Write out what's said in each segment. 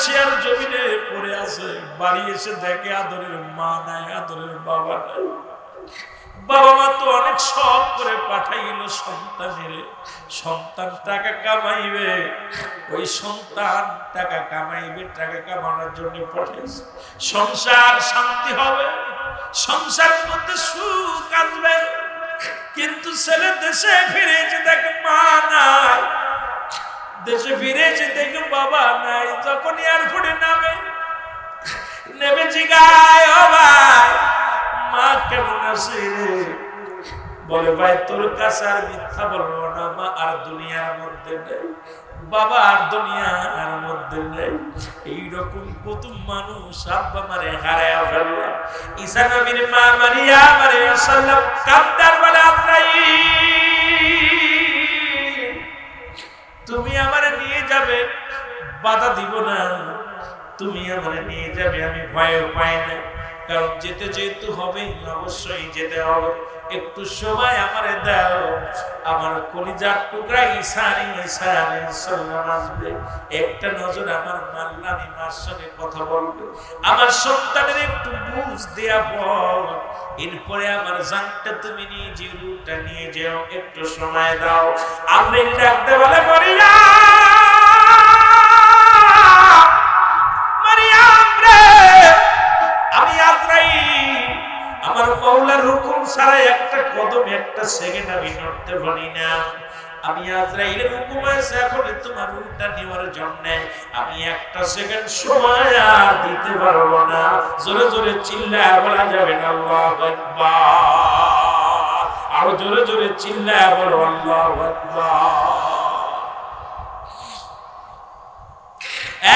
মালয়েশিয়ার জমিনে পড়ে আছে, বাড়ি এসে দেখে আদরের মা নাই, আদরের বাবা নাই। বাবা মা তো অনেক শখ করে পাঠাইল সন্তানের, সন্তান টাকা কামাইবে, ওই সন্তান টাকা কামাইবে, টাকা কামানোর জন্য পাঠাইছে। সংসার শান্তি হবে, সংসারের মধ্যে সুখ আসবে। কিন্তু ছেলে দেশে ফিরে এসে দেখে মা নাই, দেশে ফিরে এসে দেখে বাবা নাই। যখন এয়ারপোর্টে নামে, নেমে জিগায়, ও ভাই মা কেমন আছে রে? বলে ভাই তোর কাছে আর মিথ্যা বলবো না, মা আর দুনিয়ার মধ্যে নেই, বাবা আর দুনিয়ার মধ্যে নেই। এইরকম কত মানুষ আব্বা মারে হারায় ফেলল। ঈসা নবীর মা মারিয়াম আলাইহিস সালাম কান্দার বলে, তুমি আমারে নিয়ে যাবে, বাধা দিব না, তুমি আমারে নিয়ে যাবে, আমি ভয় পাই না, কারণ যেতে যেহেতু হবে অবশ্যই যেতে হবে। একটু সময় আমারে দাও, আমার কলিজার টুকরা ঈসা আলাইহিস সালাম আসবে, একটা নজর আমার মাল্লানি মার সঙ্গে কথা বলবে, আমার সন্তানের একটু বুঝ দেয়া বল, এরপরে আমার জানটা তুমি নিয়ে যে রূপটা নিয়ে যাও, একটু সময় দাও। আব্রাইল ডাকতে বলে, মারিয়াম রে, আমি আজরাইল, আমার মাওলার হুকুম ছাড়া একটা কদম একটা সেকেন্ড আমি নড়তে পারি না। আমি আজরাইলের হুকুম আছে এখন তোমার রূপটা নেওয়ার জন্য, আমি একটা সেকেন্ড সময় আর দিতে পারবো না। জোরে জোরে চিল্লায় বলা যাবে না আল্লাহু আকবার, আরো জোরে জোরে চিল্লায় বলো আল্লাহু আকবার।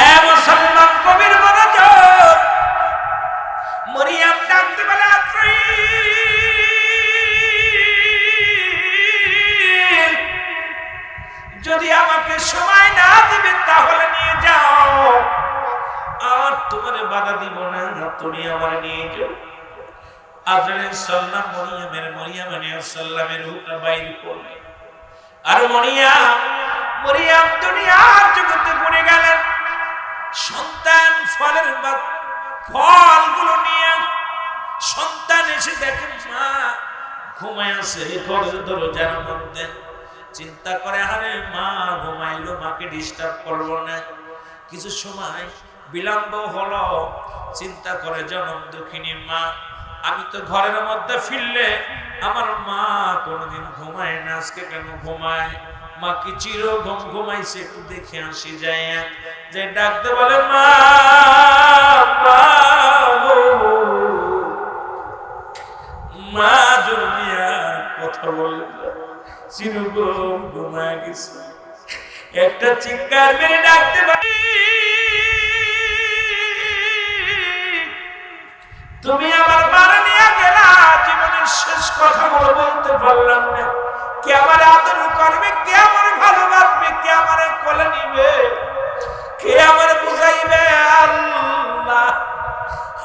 এ মুসলমান কবির মনোযোগ, মরিয়ম ডাকতে বলে, যদি আমাকে সময় না দিবে তাহলে নিয়ে যাও, আর তোমার বাধা দিব না, তুমি আমার নিয়ে যাও। আজরাইল সাল্লাম মরিয়ম আলাইহিস সালামের রূপটা বাইর করলেন, আর মরিয়ম দুনিয়ার জগতে পড়ে গেলেন। সন্তান ফলগুলো নিয়ে সন্তান এসে দেখেন মা ঘুমায় আছে দরজার মধ্যে। চিন্তা করে, আরে মা ঘুমাইলো, মাকে ডিস্টার্ব করবো না। কিছু সময় বিলম্ব হলো, চিন্তা করে জনম দুঃখিনী মা, আমি তো ঘরের মধ্যে ফিরলে আমার মা কোনোদিন ঘুমায় না, আজকে কেন ঘুমায়? মা কি চির ঘুমাইছে, একটু দেখে আসি যায়। যে ডাকতে বলে, মা মা জন্মিয়া কথা বলে চিরগম ঘুমায় গেছে। একটা চিৎকার মেরে ডাকতে পারি, তুমি আমার মারা নিয়ে গেলা, জীবনের শেষ কথাগুলো বলতে পারলাম না। কে আমার আদর করবে, কে আমার ভালোবাসবে, কে আমার কোলে নিবে, কে আমার বুঝাইবে? আল্লাহ,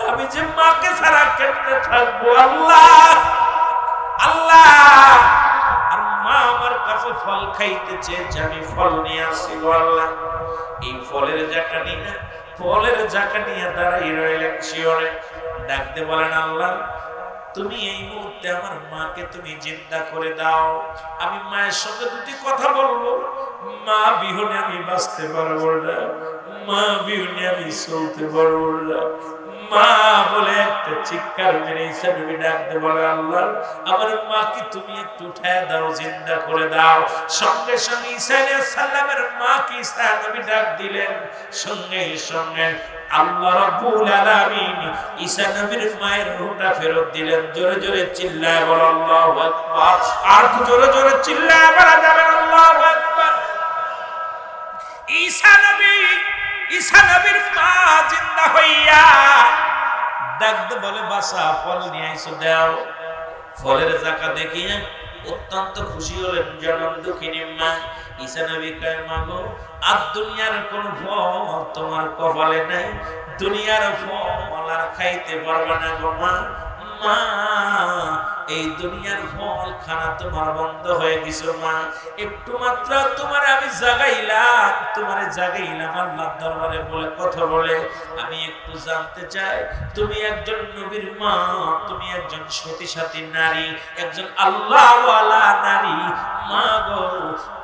আমি যে মাকে ছাড়া কেমনে থাকবো? আল্লাহ আল্লাহ, আর মা আমার কাছে ফল খাইতে চেয়েছে, আমি ফল নিয়ে আসি। আল্লাহ, এই ফলের জাকা নিয়ে দাঁড়াই রইলেন শিওরে। ডাকতে বলেন, আল্লাহ তুমি এই মুহূর্তে আমার মাকে তুমি জিন্দা করে দাও, আমি মায়ের সঙ্গে দুটি কথা বলবো। মা বিহনে আমি বাঁচতে পারবো না, মা বিহনে আমি চলতে পারবো না। মা বলে একটা চিৎকার মেরে ঈসা নবী ডাকতে বলে, আল্লাহ আমার মাকে তুমি একটু উঠায় দাও, জিন্দা করে দাও। সঙ্গে সঙ্গে ঈসা আলাইহিস সালামের মাকে ঈসা নবী ডাক দিলেন। সঙ্গে সঙ্গে আল্লাহ রাব্বুল আলামিন ঈসা নবীর মায়ের রূহটা ফেরত দিলেন। জোরে জোরে চিল্লায় বলো আল্লাহু আকবার, আর জোরে জোরে চিল্লায় বলা যাবে আল্লাহু আকবার। ঈসা নবীর মা জিন্দা হইয়া ডাকতে বলে, বাসা ফল নিয়ে আইসো, দাও। ফলের জাকা দেখিয়ে অত্যন্ত খুশি হলেন জনম দুঃখিনী মা। ঈসা নবী কয়, মা গো, আর দুনিয়ার কোন ফল তোমার কপালে নাই, দুনিয়ার ফল আর খাইতে পারবে না গো মা। মা এই দুনিয়ার ফল খানা তোমার বন্ধ হয়ে গেছে মা, একটু মাত্র তোমার আমি জাগাইলাম, তোমারে জাগাইলাম আল্লাহর দরবারে বলে কথা বলে। আমি একটু জানতে চাই, তুমি একজন নবীর মা, তুমি একজন সতী সাথী নারী, একজন আল্লাহওয়ালা নারী মা গো,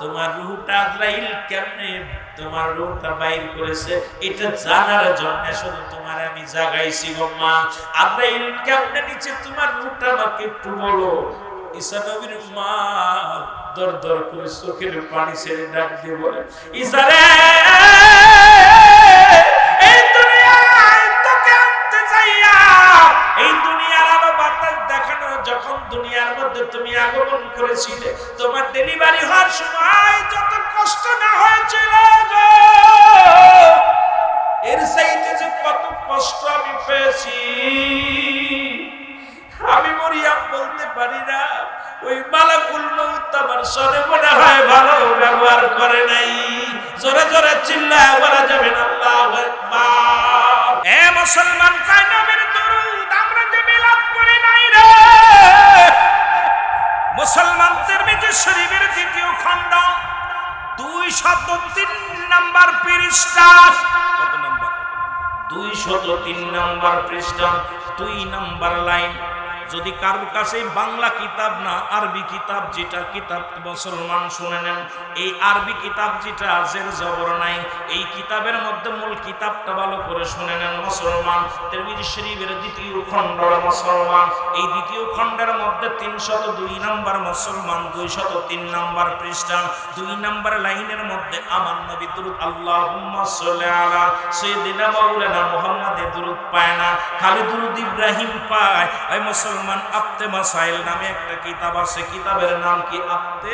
তোমার রূহটা আজরাইল কেমনে তোমার রূহটা বাইর করেছে এটা জানার জন্য শুধু তোমার আমি জাগাইছি গো মা। আজরাইল কেমনে নিচে তোমার রূহটা আমাকে একটু বলো। ঈসা নবীর মা দর দর করে চোখের পানি ছেড়ে ডাক দিয়ে বলে, ঈসা রে, এই দুনিয়ায় তোকে আনতে চাইয়া, এই দুনিয়ার আলো বাতাস দেখানো যখন দুনিয়ার মধ্যে তুমি আগমন করেছিলে, তোমার ডেলিভারি হওয়ার সময় যত কষ্ট না হয়েছিল গো, এর চাইতে যে কত কষ্ট আমি পেয়েছি আমি মরিয়াম বলতে পারি না। ওই মালাকুল মউত আমার সাথে মনে হয় ভালো ব্যবহার করে নাই। জোরে জোরে চিল্লায় বলা যাবে না আল্লাহু আকবার। এ মুসলমান, কায় নবীর দরুদ আমরা যে মিলাদ করি নাই রে মুসলমান, তিরমিজি শরীফের দ্বিতীয় খণ্ড 203 নম্বর পৃষ্ঠা, কত নম্বর? 203 নম্বর পৃষ্ঠা 2 নম্বর লাইন। যদি কারোর কাছে বাংলা কিতাব না আরবি কিতাব, যেটা কিতাব মুসলমান শুনে নেন, এই আরবি কিতাব যেটা জের জবর নাই, এই কিতাবের মধ্যে মূল কিতাবটা ভালো করে শুনে নেন মুসলমান। তিরমিজি শরীফের দ্বিতীয় খণ্ড মুসলমান, এই দ্বিতীয় খণ্ডের মধ্যে 302 নম্বর মুসলমান 203 নম্বর পৃষ্ঠা 2 নম্বর লাইনের মধ্যে আমার নবী দরুদ আল্লাহুম্মা সাল্লি আলা সাইয়্যিদিনা মাওলানা মুহাম্মাদে দরুদ পায় না, খালি দরুদ ইব্রাহিম পায়। এই মুসলমান, আপতে মাসাইল নামে একটা কিতাব আছে, কিতাবের নাম কি? আপতে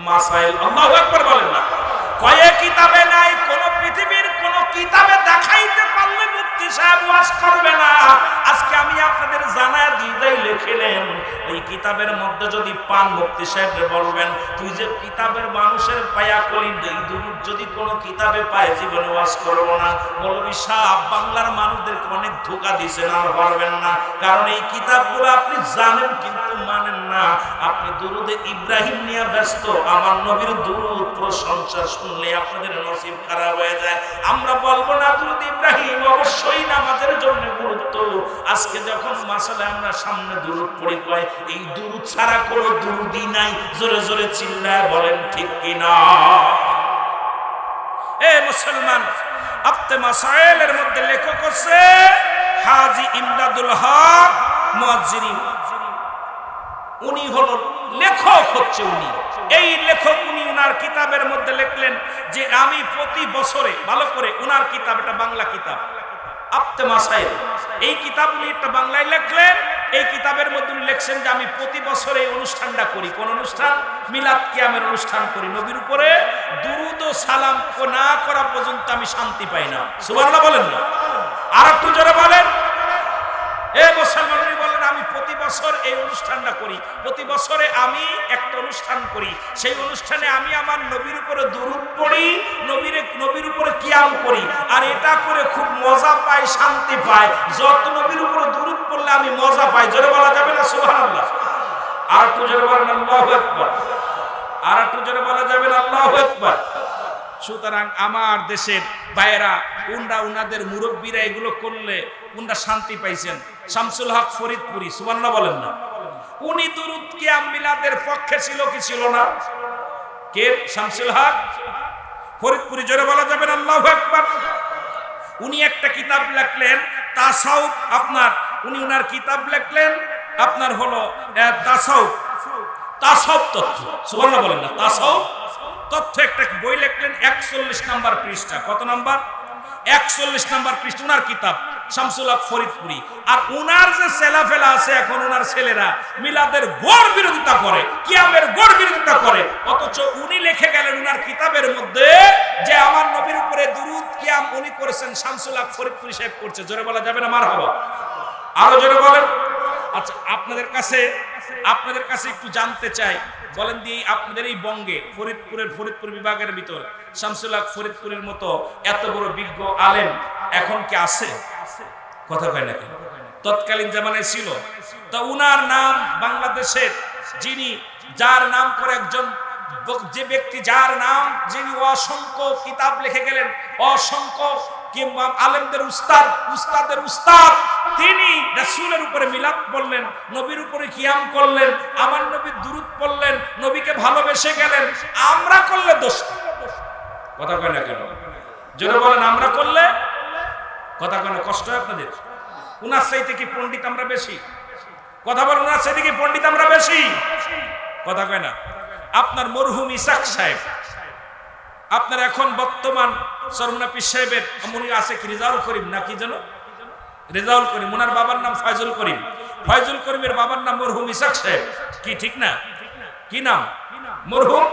মাসাইল। আল্লাহু আকবার বলেন না। কয়ে কিতাবে নাই, কোন পৃথিবীর কোন কিতাবে দেখাইতে পারলে মুফতি সাহেব ওয়াজ করবে না। আজকে আমি আপনাদের জানায় দিই লিখলেন, এই কিতাবের মধ্যে যদি পান মুফতি সাহেব বলবেন, তুই যে কিতাবের মানুষের পায়া কলি দেই দুরুদ যদি কোন কিতাবে পায় জীবনে ওয়াজ করব না। মৌলভী সাহেব বাংলার মানুষদেরকে অনেক ধোঁকা দিয়েছেন, আর পারবেন না, কারণ এই কিতাবগুলো আপনি জানেন কিন্তু মানেন না। আপনি দুরুদে ইব্রাহিম নিয়ে ব্যস্ত, আমার নবীর দুরুদ প্রশংসা শুনলে আপনাদের নসিব খারাপ হয়ে যায়। আমরা বলবো না দুরুদ ইব্রাহিম অবশ্যই নামাজের জন্য গুরুত্ব। আজকে যখন মাসালে আমরা সামনে দুরুদ পড়ি, কয় এই দুরুদ ছাড়া কোনো দুরুদই নাই। জোরে জোরে চিল্লায় বলেন ঠিক কিনা? এ মুসলমান, আপতে মাসাইলের মধ্যে লেখক আছে হাজী ইমদাদুল হক মুয়াজ্জিরি। উনি হলো লেখক, হচ্ছে উনি এই লেখক। উনি উনার কিতাবের মধ্যে লিখলেন যে আমি প্রতি বছরে, ভালো করে উনার কিতাব, এটা বাংলা কিতাব আপতে মাসাইল, এই কিতাব উনি একটা বাংলায় লিখলেন। এই কিতাবের মধ্যে উনি লিখছেন যে আমি প্রতি বছর এই অনুষ্ঠানটা করি। কোন অনুষ্ঠান? মিলাদ কিয়ামের অনুষ্ঠান করি। নবীর উপরে দুরুদ ও সালাম না করা পর্যন্ত আমি শান্তি পাই না। সুবহানাল্লাহ বলেন না? আর একটু জোরে বলেন। এ মুসলমান, বলেন আমি প্রতি বছর এই অনুষ্ঠানটা করি। প্রতি বছরে আমি একটা অনুষ্ঠান করি, সেই অনুষ্ঠানে আমি আমার নবীর উপরে দুরূদ পড়ি, নবীর উপরে কিয়াম করি, আর এটা করে খুব মজা পাই, শান্তি পাই। যত নবীর উপরে দুরূদ পড়লে আমি মজা পাই। জোরে বলা যাবে না সুবহানাল্লাহ? আর একটু জোরে বলেন আল্লাহু আকবার। আর একটু জোরে বলা যাবে না আল্লাহু আকবার? সুতরাং আমার দেশের ভাইয়েরা, উনাদের মুরব্বীরা এগুলো করলে উনারা শান্তি পাইছেন। শামসুল হক ফরিদপুরি, সুবহানাল্লাহ বলেন না? উনি দুরূদ কিয়াম মিলাদের পক্ষে ছিল কি ছিল না? কে? শামসুল হক ফরিদপুরি। জোরে বলা যাবে না আল্লাহু আকবার? উনি একটা কিতাব লিখলেন তাসাউফ, আপনার উনি উনার কিতাব লিখলেন আপনার হলো তাসাউফ তথ্য। সুবহানাল্লাহ বলেন না? তাসাউফ তথ্য একটা বই লিখলেন 41 নাম্বার পৃষ্ঠা। কত নাম্বার? 41 নাম্বার পৃষ্ঠা উনার কিতাব, শামসুল হক ফরিদপুরি। আর উনার যে ছেলেফেলা আছে এখন, উনার ছেলেরা মিলাদের গড় বিরোধিতা করে, কিয়ামের গড় বিরোধিতা করে, অথচ উনি লিখে গেলেন উনার কিতাবের মধ্যে যে আমার নবীর উপরে দুরূদ কিয়াম উনি করেছেন, শামসুল হক ফরিদপুরি সাহেব করছে। জোরে বলা যাবে না মারহাবা? আরো জোরে বলেন। আচ্ছা, আপনাদের কাছে একটু জানতে চাই, বলেন দিয়ে আপনাদের এই বঙ্গে ফরিদপুর বিভাগের ভিতর শামসুল হক ফরিদপুরের মতো এত বড় বিজ্ঞ আলেম এখন কি আছে? কথা কয় নাকি? তৎকালীন জামানায় ছিল, তো উনার নাম বাংলাদেশের যার নাম করে একজন যে ব্যক্তি যার নাম যিনি অসংখ্য কিতাব লিখে গেলেন, অসংখ্য কিংবা আলেমদের উস্তাদের উস্তাদ, তিনি রাসূলের উপরে মিলাদ পড়লেন, নবীর উপরে কিয়াম করলেন, আমার নবীর দুরূদ পড়লেন, নবীকে ভালোবেসে গেলেন। আমরা করলে দোষ, কথা কয় না কেন? জোরে বলেন, আমরা করলে, কথা কয় না, কষ্ট হয় আপনাদের? উনার চাইতে কি পণ্ডিত আমরা বেশি? কথা বলেন, উনার চাইতে কি পণ্ডিত আমরা বেশি? কথা কয় না। আপনার মরহুম ইসাক সাহেব, আপনার এখন বর্তমান সরমনা পীর সাহেবের উনি আছে কি রেজাউল করিম না কি যেন, রেজাউল করিম, ওনার বাবার নাম ফয়জুল করিম, ফয়জুল করিমের বাবার নাম মরহুম ইসাক সাহেব, কি ঠিক না? কি নাম? মরহুম,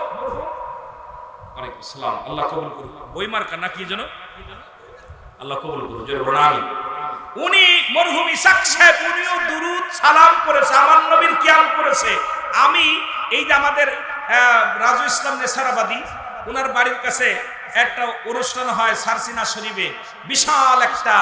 ওয়ালাইকুম আসসালাম, আল্লাহ কবুল করুন। ওই মার্কা না কি যেন, আল্লাহ কবুল করুন, জোরে বলুন আমিন। উনি মরহুম ইসাক সাহেব, উনিও দুরূদ সালাম করেছে, আমার নবীর কিয়াম করেছে। আমি এই যে আমাদের রাজু ইসলাম নেসারাবাদী, ওনার বাড়ির কাছে একটা অনুষ্ঠান হয় সারসিনা শরীফে, বিশাল একটা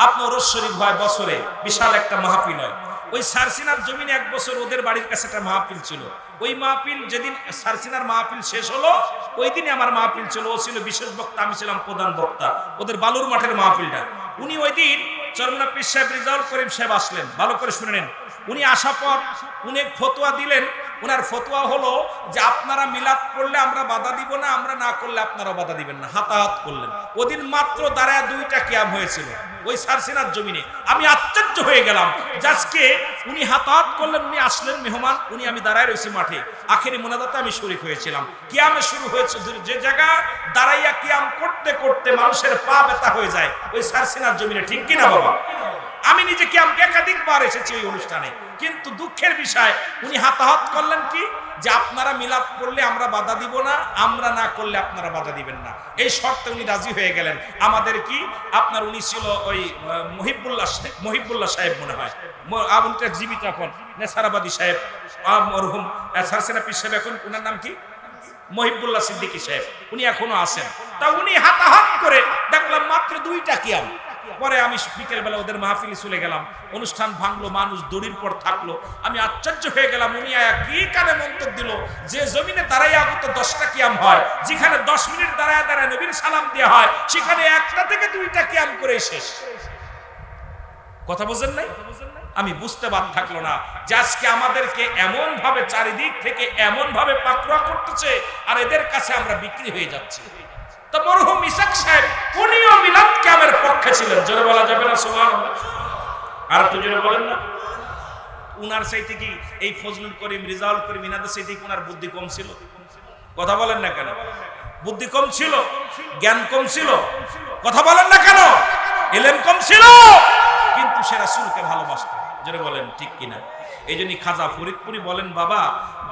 আপনার ওরস শরীফ হয় বছরে, বিশাল একটা মাহফিল হয়। ওই সারসিনার জমিনে এক বছর ওদের বাড়ির কাছে একটা মাহফিল ছিল। ওই মাহফিল যেদিন সারসিনার মাহফিল শেষ হলো, ওই দিনই আমার মাহফিল ছিল। ও ছিল বিশেষ বক্তা, আমি ছিলাম প্রধান বক্তা। ওদের বালুর মাঠের মাহফিলটা। উনি ওই দিন চরমনা পীর সাহেব রেজাউল করিম সাহেব আসলেন, ভালো করে শুনে নেন। উনি আসার পর উনি ফতোয়া দিলেন। উনার ফতোয়া হলো যে আপনারা মিলাদ পড়লে আমরা বাধা দিব না, আমরা না করলে আপনারা বাধা দিবেন না। হাতাহাত করলেন। ওদিন মাত্র দাঁড়ায় 2টা কিয়াম হয়েছিল ওই সারসিনার জমিনে। আমি আশ্চর্য হয়ে গেলাম যে আজকে উনি হাতাহাত করলেন, উনি আসলেন মেহমান, উনি আমি দাঁড়ায় রয়েছি মাঠে। আখেরি মোনাজাতে আমি শরীক হয়েছিলাম। কিয়ামে শুরু হয়েছে যে জায়গা দাঁড়াইয়া কিয়াম করতে করতে মানুষের পা ব্যথা হয়ে যায়, ওই সারসিনার জমিনে, ঠিক কিনা বাবা? আমি নিজে কিয়ামকে একাধিকবার এসেছি ওই অনুষ্ঠানে, কিন্তু দুঃখের বিষয় উনি হাতাহাত করলেন কি যে আপনারা মিলাদ করলে আমরা বাধা দিব না, আমরা না করলে আপনারা বাধা দিবেন না। এই শর্তে উনি রাজি হয়ে গেলেন। আমাদের কি আপনার উনি ছিল ওই মহিবুল্লাহ সাহেব মনে হয়, উনি জীবিত এখন নেসারাবাদী সাহেব, মরহুম সারসিনা পীর সাহেব, এখন ওনার নাম কি মহিবুল্লাহ সিদ্দিকী সাহেব, উনি এখনো আছেন। তা উনি হাতাহাত করে দেখলাম মাত্র 2টা কিয়াম। পরে আমি বিকেলবেলা ওদের মাহফিলে চলে গেলাম, অনুষ্ঠান ভাঙলো, মানুষ দড়ির পর থাকলো। আমি আশ্চর্য হয়ে গেলাম। উনি কি কানে মন্তব্য দিল যে জমিনে দাঁড়াইয়া আগত 10টা কিয়াম হয়, যেখানে 10 মিনিট দাঁড়ায় দাঁড়ায় নবীর সালাম দেওয়া হয়, সেখানে 1টা থেকে 2টা কিয়াম করে শেষ। কথা বুঝেন নাই? আমি বুঝতে বাদ থাকলো না যে আজকে আমাদেরকে এমন ভাবে চারিদিক থেকে এমন ভাবে পাকড়াও করতেছে, আর এদের কাছে আমরা বিক্রি হয়ে যাচ্ছি। তো মরহুম ইসাক সাহেব উনিও মিলাদ কিয়ামের পক্ষে ছিলেন। জোরে বলা যাবে না সুবহানাল্লাহ? আর একটু জোরে বলেন না। উনার চাইতে কি এই ফজলুল করিম, রেজাউল করিম, ইনাদের চাইতে কি উনার বুদ্ধি কম ছিল? কথা বলেন না কেন? বুদ্ধি কম ছিল? জ্ঞান কম ছিল? কথা বলেন না কেন? ইলম কম ছিল? কিন্তু সে রাসূলকে ভালোবাসত। জোরে বলেন ঠিক কিনা? এই জন্যই খাজা ফরিদপুরি বলেন, বাবা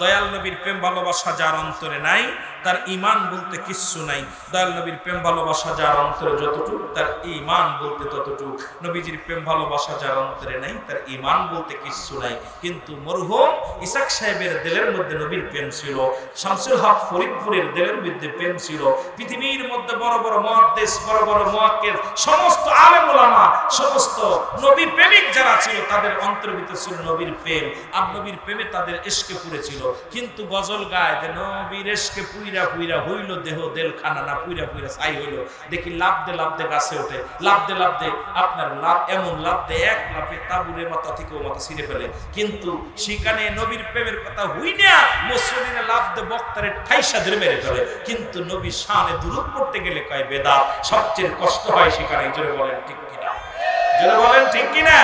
দয়াল নবীর প্রেম ভালোবাসা যার অন্তরে নাই, তার ঈমান বলতে কিচ্ছু নাই। দয়াল নবীর প্রেম ভালোবাসা যার অন্তরে যতটুকু, তার ঈমান বলতে ততটুকু। নবীজির প্রেম ভালোবাসা যার অন্তরে নাই, তার ঈমান বলতে কিচ্ছু নাই। কিন্তু মরহুম ইসাক সাহেবের দিলের মধ্যে নবীর প্রেম ছিল, শামসুল হক ফরিদপুরের দিলের মধ্যে প্রেম ছিল। পৃথিবীর মধ্যে বড় বড় মুহাদ্দিস, বড় বড় মুহাক্কিক, সমস্ত আলেম ওলামা, সমস্ত নবী প্রেমিক যারা ছিল, তাদের অন্তরের ভিতরে ছিল নবীর প্রেম, আর নবীর প্রেমে তাদের ইশকে পুড়েছিল। কিন্তু গজল গায় যে নবীর ইশকে পুইরা পুইরা হইল দেহ দেলখানা, না পুইরা পুইরা ছাই হইল। দেখি লাফদে লাফদে গাছে ওঠে, লাফদে লাফদে আপনার লাভ এমন লাফদে এক লাফে তাবুরে মাথা থেকে ও মাথা ছিঁড়ে ফেলে। কিন্তু সেখানে নবীর প্রেমের কথা হই না, মুসলিমের লাফদে বক্তারে ঠাইসা ধরে মেরে ফেলে। কিন্তু নবীর শানে দুরূদ পড়তে গেলে কয় বেদাত। সবচেয়ে কষ্ট হয় সেখানে। জোরে বলেন ঠিক কিনা? জোরে বলেন ঠিক কিনা?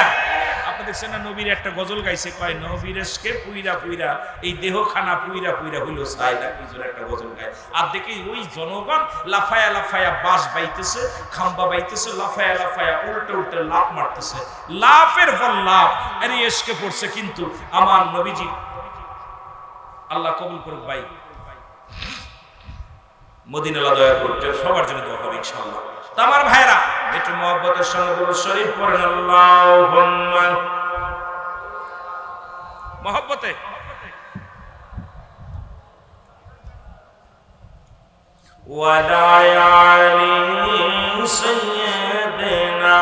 দেখছেন না, নবীর একটা গজল গাইছে, কয় নবীর ইশকে পুইরা পুইরা এই দেহখানা পুইরা পুইরা হইল ছাই, না কি জোরে একটা গজল গায়। আর দেখি ওই জনগণ লাফায়া লাফায়া বাঁশ বাইতেছে, খাম্বা বাইতেছে, লাফায়া লাফায়া উল্টে উল্টে লাফ মারতেছে। লাফের পর লাফ, আরে ইশকে পড়ছে। কিন্তু আমার নবীজি, আল্লাহ কবুল করুক ভাই, মদিনা আল্লাহ দয়া করুক, সবার জন্য দোয়া হবে ইনশাআল্লাহ। আমার ভাইরা একটু মহব্বতের সঙ্গে দুরূদ শরীফ পড়েন, আল্লাহুম্মা মহব্বতে। ওয়ালা আলি সাইয়্যিদিনা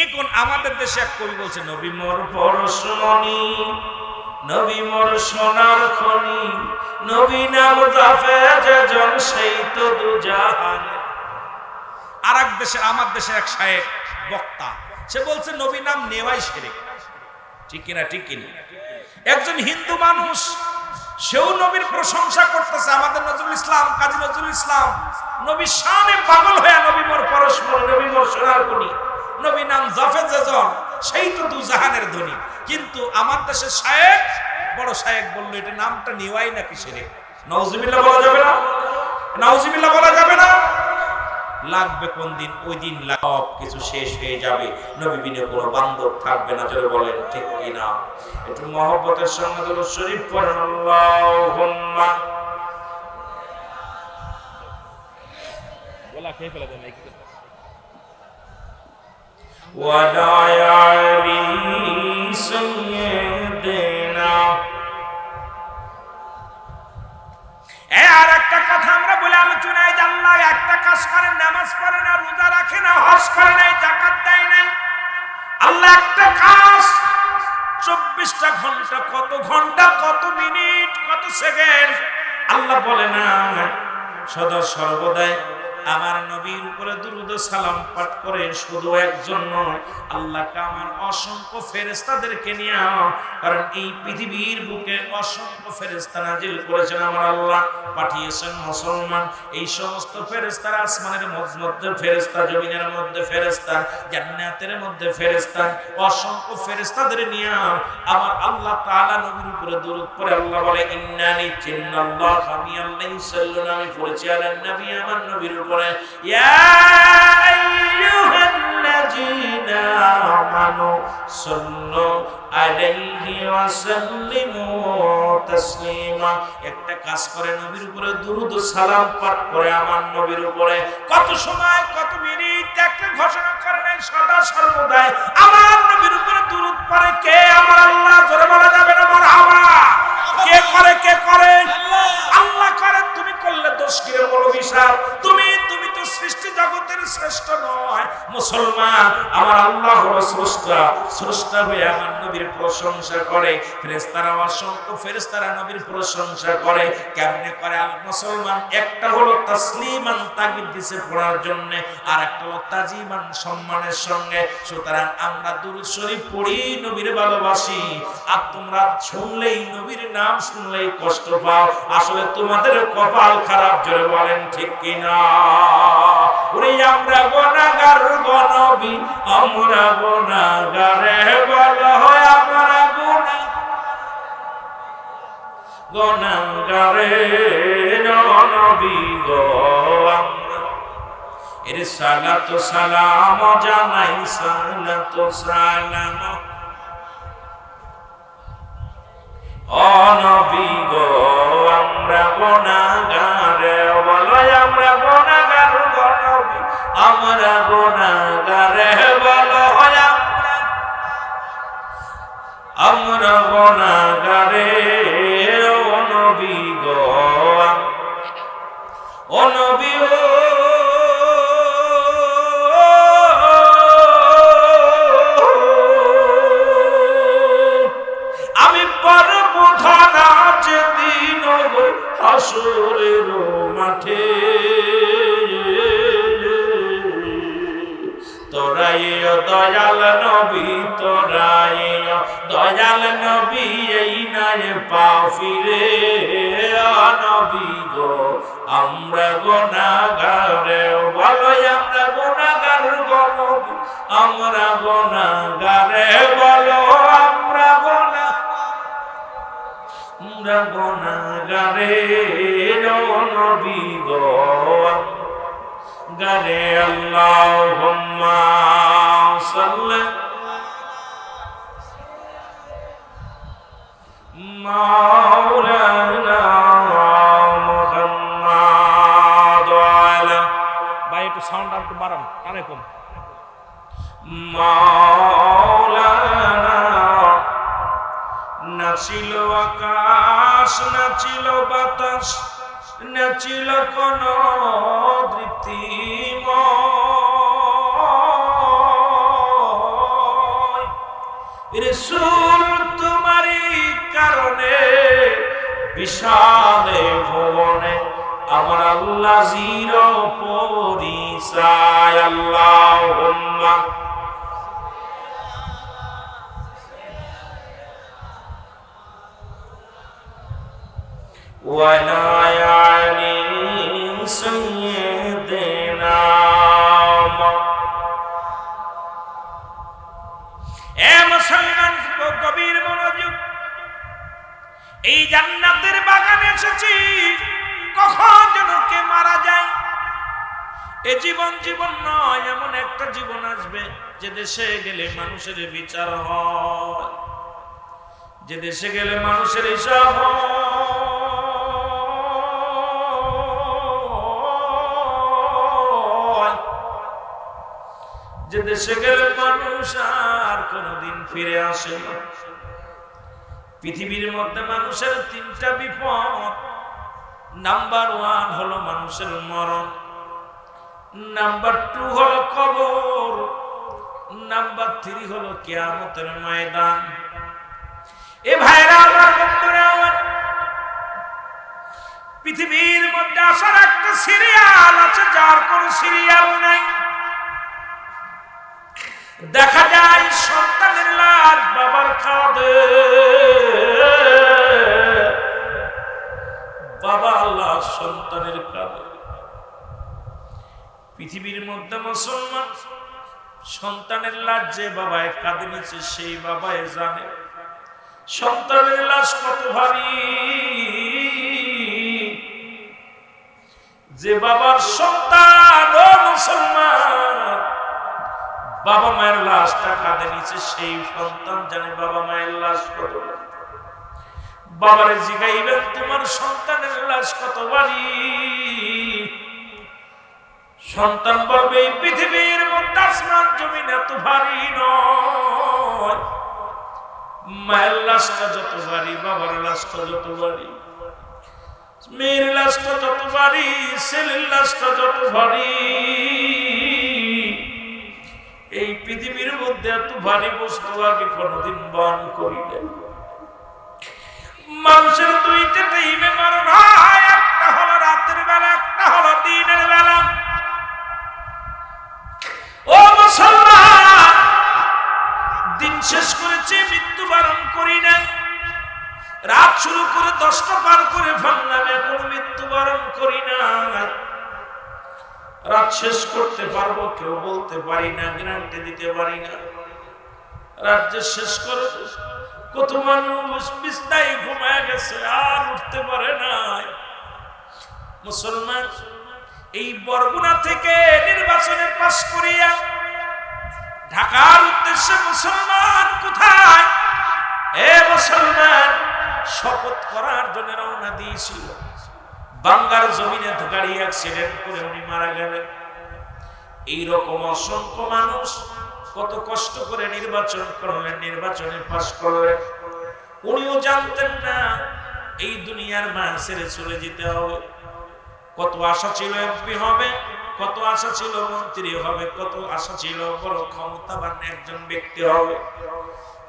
এখন আমাদের দেশে এক কবি বলছে, নবী মোর পরশমণি, নবী মোর সোনার খনি, নবী নাম জাফে যেজন সেই তো দুজাহান। আর এক দেশের, আমার দেশের এক শায়েখ বক্তা, সে বলছে নবী নাম নেওয়াই শিরক। ঠিক কিনা? ঠিক কিনা? একজন হিন্দু মানুষ, সেও নবীর প্রশংসা করতেছে। আমাদের নজরুল ইসলাম, কাজী নজরুল ইসলাম নবীর শানে পাগল হয়ে নবী মোর পরশমণি, নবী মোর সোনার খনি, নবী নাম জাফে যেজন সেই তো দুজাহানের ধনী। কিন্তু আমার দেশের শায়েখ, বড় শায়েখ বললো এটা নামটা নেওয়াই নাকি শিরক। নাউজুবিল্লাহ বলা যাবে না? নাউজুবিল্লাহ বলা যাবে না? লাগবে কোন দিন? ওই দিন সব কিছু শেষ হয়ে যাবে, নবী বিনে কোনো বান্ধব থাকবে না। জোরে বলেন ঠিক কিনা? একটু মহব্বতের সঙ্গে দুরূদ শরীফ পড়েন। আল্লাহুম্মা বলা খেয়ে ফেলে দেন এই ওয়ালা আলি সাইয়্যিদিনা। আর একটা কথা আমরা বলে আলোচনায় জানলাম, একটা কাজ করেন, নামাজ পড়ে না, রোজা রাখে না, হজ করে নাই, যাকাত দেয় নাই। আল্লাহ একটা কাজ 24টা ঘন্টা, কত ঘন্টা, কত মিনিট, কত সেকেন্ড আল্লাহ বলে না সদা সর্বদাই আমার নবীর উপরে দুরূদ ও সালাম পাঠ করে। শুধু একজন নয়, আল্লাহকে আমার অসংখ্য ফেরেশতাদেরকে নিয়ে, কারণ এই পৃথিবীর বুকে অসংখ্য ফেরেশতা নাজিল করেছেন আমার আল্লাহ, পাঠিয়েছেন মুসলমান। এই সমস্ত ফেরেশতারা আসমানের মধ্যে ফেরেশতা, জমিনের মধ্যে ফেরেশতা, জান্নাতের মধ্যে ফেরেশতা, অসংখ্য ফেরেশতাদের নিয়ে আমার আল্লাহ তাআলা নবীর উপরে দুরূদ পড়ে। আল্লাহ বলে ইন্নানি চিন্নাল্লাহ হামিয়াল্লাহি সাল্লাল্লাহু আলাইহি পড়েছি আলান নবী, আমার নবীর উপরে ইয়া আইয়ুহাল্লাযীনা আমানু সাল্লু আলাইহি ওয়া সাল্লিমু তাসলিমা। একটা কাজ করে নবীর উপরে দুরূদ ও সালাম পাঠ করে আমার নবীর উপরে। কত সময়, কত মিনিট, একটা ঘোষণা করে নাই, সদা সর্বদাই আমার নবীর উপরে দুরূদ পড়ে কে? আমার আল্লাহ। জোরে বলা যাবে না মারহাবা? কে করে? কে করে? আল্লাহ করে। তুমি করলে দোষ কি রে মৌলভী সাহেব? তুমি তো সৃষ্টি জগতের শ্রেষ্ঠ নয় মুসলমান। আমার আল্লাহ হলো স্রষ্টা, স্রষ্টা হয়ে আমার নবীর প্রশংসা করে। ফেরেশতারা, অসংখ্য ফেরেশতারা নবীর প্রশংসা করে। কেমনে করে মুসলমান? একটা হলো তাসলিমান, তাগিদ দিছে পড়ার জন্য, আর একটা হলো তাজিমান, সম্মানের সঙ্গে। সুতরাং আমরা দুরূদ শরীফ পড়ি, নবীর ভালোবাসি। আর তোমরা শুনলেই, নবীর নাম শুনলেই কষ্ট পাও। আসলে তোমাদের কপাল খারাপ। জোরে বলেন ঠিক কিনা? ওরে আমরা গুনাহগার গো নবী, আমরা গুনাহগারে বলো হয় আমরা গুনাহগারে নবী গো আমরা। এর সালাত সালাম জানাই, সালাত সালাম ও নবী গো আমরা গুনাহগারে বলো আমরা গুনাহগার গো নবী, আমরা গুনাহগারে বলো আমরা গুনাহগারে ও নবী গো ও নবী ও আমি পারব ধানা যেদিন হাসরের মাঠে, তোরাই দয়াল নবী, তোরাই দয়াল নবী, এই নাই পাও ফিরে নবী গো আমরা গুনাহগারে বলো আমরা গুনাহগার গো নবী, আমরা গুনাহগারে বলো আমরা গুনাহগারে নবী গো গারে। আল্লাহুম্মা সাল্লি মাওলানা মুহাম্মাদ আলা। ভাই একটু সাউন্ড একটু বাড়ান, কানে কম। মাওলানা নাচিল আকাশ, নাচিল বাতাস, নাচিল কোন দৃপ্তিময় রাসূল তোমারই কারণে বিশালে ভুবনে আমার আল্লাহ জির পরিচয়। আল্লাহুম্মা ওয়ালা আলি সাইয়্যিদিনা। এ মুসলমান, গভীর মনোযোগ। এই জান্নাতের বাগানে এসেছি, কখন যেন কে মারা যায়। এ জীবন জীবন নয়, এমন একটা জীবন আসবে যে দেশে গেলে মানুষের বিচার হয়, যে দেশে গেলে মানুষের হিসাব হয়, যে দেশে গেলে মানুষ আর কোনদিন ফিরে আসে না। পৃথিবীর মধ্যে মানুষের তিনটা বিপদ। নাম্বার 1 হলো মানুষের মরণ, নাম্বার 2 হলো কবর, নাম্বার 3 হলো কিয়ামতের ময়দান। এ ভাইরা আমার, বন্ধুরা আমার, পৃথিবীর মধ্যে আসার একটা সিরিয়াল আছে, যার কোন সিরিয়াল নাই। দেখা যায় সন্তানের লাশ বাবার কাঁধে, বাবা লাশ সন্তানের কাঁধে। পৃথিবীর মধ্যে মুসলমান সন্তানের লাশ যে বাবায় কাঁধে নিচ্ছে, সেই বাবায় জানে সন্তানের লাশ কত ভারী। যে বাবার সন্তান, ও মুসলমান, বাবা মায়ের লাশটা কাঁধে নিচ্ছে, সেই সন্তান জানে বাবা মায়ের লাশ কত ভারী। বাবারে জিগাইবেন, তোমার সন্তানের লাশ কত ভারী? সন্তান বলবে, এই পৃথিবীর মধ্যে আসমান জমিন এত ভারী নয়। মায়ের লাশটা যত ভারী, বাবার লাশটা যত ভারী, মেয়ের লাশটা যত ভারী, ছেলের লাশটা যত ভারী, এই পৃথিবীর মধ্যে এত ভারী বস্তু আগে কোনদিন বহন করি নাই। মানুষের দুইটা টাইমে মরণ হয়, একটা হলো রাতের বেলা, একটা হলো দিনের বেলা। ও মুসলমান, দিন শেষ করেছি, মৃত্যুবরণ করি নাই। রাত শুরু করে 10টা পার করে ফেললাম, এখন মৃত্যুবরণ করি না। রাত শেষ করতে পারবো কেউ বলতে পারি না, গ্যারান্টি দিতে পারি না। রাত যে শেষ করে, কত মানুষ বিছনায় ঘুমায় গেছে, আর উঠতে পারে নাই। মুসলমান, এই বরগুনা থেকে নির্বাচনে পাস করিয়া ঢাকার উদ্দেশ্যে মুসলমান কোথায়? এ মুসলমান, শপথ করার জন্য রওনা দিয়েছিল। বাংলার জমিনে তো গাড়ি অ্যাক্সিডেন্ট করে উনি মারা গেলেন। এইরকম অসংখ্য মানুষ কত কষ্ট করে নির্বাচন করলেন, নির্বাচনে পাস করলেন। উনিও জানতেন না এই দুনিয়ার মায়া ছেড়ে চলে যেতে হবে। কত আশা ছিল এমপি হবে, কত আশা ছিল মন্ত্রী হবে, কত আশা ছিল বড় ক্ষমতাবান একজন ব্যক্তি হবে।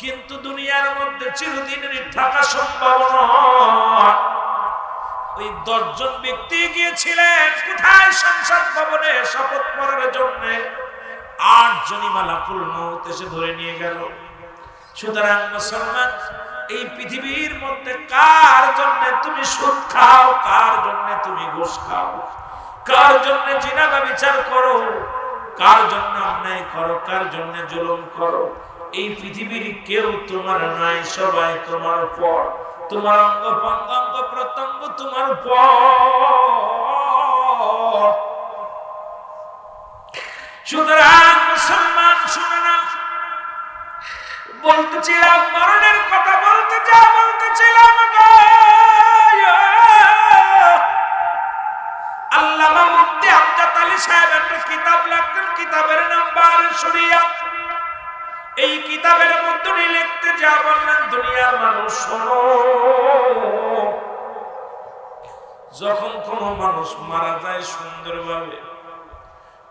কিন্তু দুনিয়ার মধ্যে চিরদিনের থাকা সম্ভব নয়। ওই 10 জন ব্যক্তি গিয়েছিলেন কোথায়? সংসদ ভবনে শপথ করার জন্য। 8 জনই মালাকুল মউত এসে ধরে নিয়ে গেল। সুতরাং মুসলমান, এই পৃথিবীর মধ্যে কার জন্য তুমি সুদ খাও, কার জন্য তুমি ঘুষ খাও, কার জন্য জিনা ব্যভিচার করো, কার জন্য অন্যায় করো, কার জন্য জুলুম করো, এই পৃথিবীর কেউ তোমার নাই, সবাই তোমার উপর। তোমার অঙ্গ প্রত্যঙ্গ প্রত্যঙ্গ তোমার উপর। সুতরাং মুসলমান, শুনে না, বলতেছিলাম মরণের কথা, বলতেছিলাম আল্লামা মুফতি আমজাদ আলী সাহেব একটা কিতাব লিখতেন, কিতাবের নাম বারে শরিয়া। এই কিতাবের মধ্যে লিখতে যা বললেন, দুনিয়ার মানুষ শোনো, যখন কোনো মানুষ মারা যায় সুন্দরভাবে,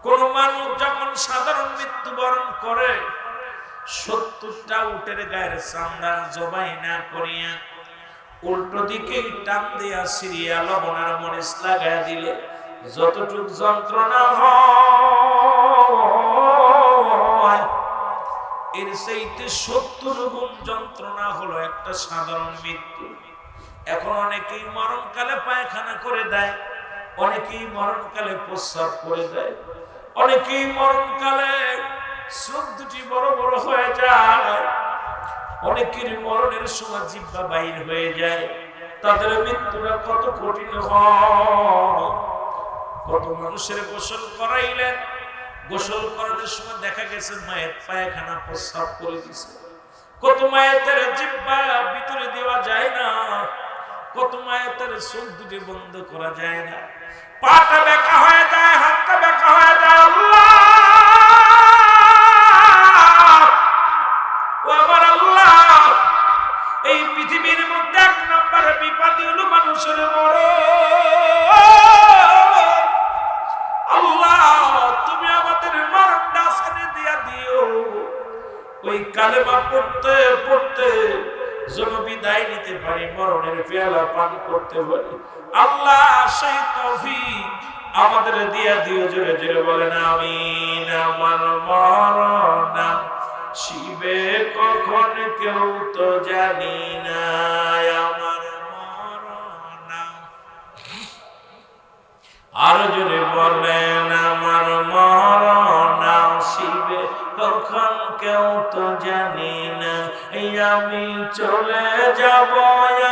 কোন মানুষ যখন সাধারণ মৃত্যুবরণ করে, 70টা উটের গায়ের চামড়া জবাই না করিয়া উল্টো দিকে টান দিয়া সিরিয়া লবণ আর মরিচ লাগাইয়া দিলে যতটুক যন্ত্রণা হয় এর চাইতে 70 গুণ যন্ত্রণা হলো একটা সাধারণ মৃত্যু। এখন অনেকেই মরণকালে পায়খানা করে দেয়, অনেকেই মরণকালে প্রস্রাব করে দেয়, অনেকেই মরণকালে চোখ দুটি বড় বড় হয়ে যায়, অনেকের মরণের সময় জিহ্বা বাইর হয়ে যায়। তাদের মৃত্যুটা কত কঠিন হয়। কত মানুষের গোসল করাইলেন, গোসল করানোর সময় দেখা গেছে মায়ের পায়খানা প্রস্রাব করে দিছে। কত মায়ের জিহ্বা ভিতরে দেওয়া যায় না, কত মায়ের চোখ দুটি বন্ধ করা যায় না, পাটা বেঁকা হয়ে যায়, হাতটা বেঁকা হয়ে যায়। আল্লাহ, ও আমার আল্লাহ, এই পৃথিবীর মধ্যে 1 নম্বর বিপদই হলো মানুষের মরণ। আল্লাহ, তুমি আমাদের মরণটা আসানে দিয়া দিও, ওই কালেমা পড়তে পড়তে যেন বিদায় নিতে পারি, মরণের পেয়ালা পান করতে পারি। আল্লাহ, সেই তৌফিক আমাদের দিয়া দিও। জোরে জোরে বলেন আমিন। আমার মরণ শিবে কখন কেউ তো জানি না, আমার মরণ। আর জোরে বলেন আমার মরণ শিবে কখন কেউ তো জানি না। আমি চলে যাব,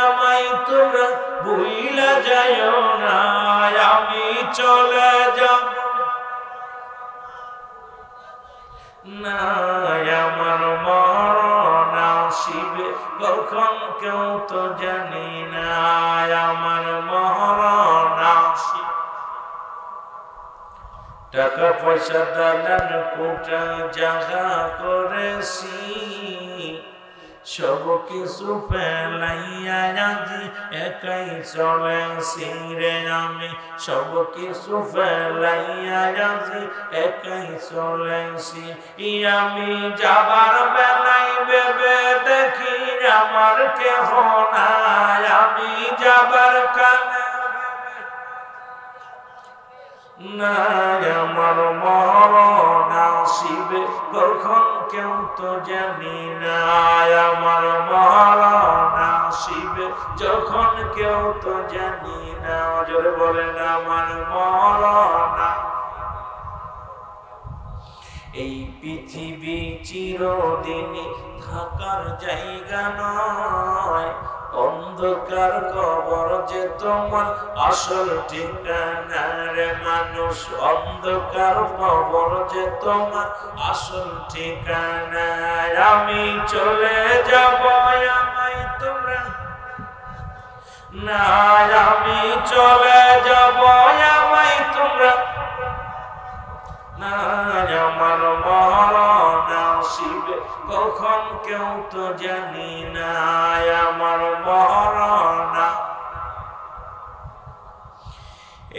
আমায় তোমরা ভুইলা যাইও না। আমি চলে যাব না, আমার মরণ আসিবে কখন কেউ তো জানি না, আমার মরণ আসিবে। টাকা পয়সা দালান কোটা জাগা করেছি, সব কিছু ফেলাইয়া আজি একাই চলেছি রে। আমি সব কিছু ফেলাইয়া আজি একাই চলেছি। আমি যাবার বেলায় ভেবে দেখি আমার কেহ নাই, আমি যাবার কানে নাই, আমার মরণ আসিবে কখন কেউ তো জানি না, আমার মরণ আসিবে যখন কেউ তো জানি না। জোরে বলেন আমার মরণ। এই পৃথিবী চিরদিনই থাকার জায়গা নয়, অন্ধকার কবর যে তোমার আসল ঠিকানা রে মানুষ। অন্ধকার কবর যে তোমার আসল ঠিকানা। আমি চলে যাব, আমায় তোমরা না, আমি চলে যাব, আমায় তোমরা না, আমার মরণ আসিবে কখন কেউ তো জানি না, আমার মরণ।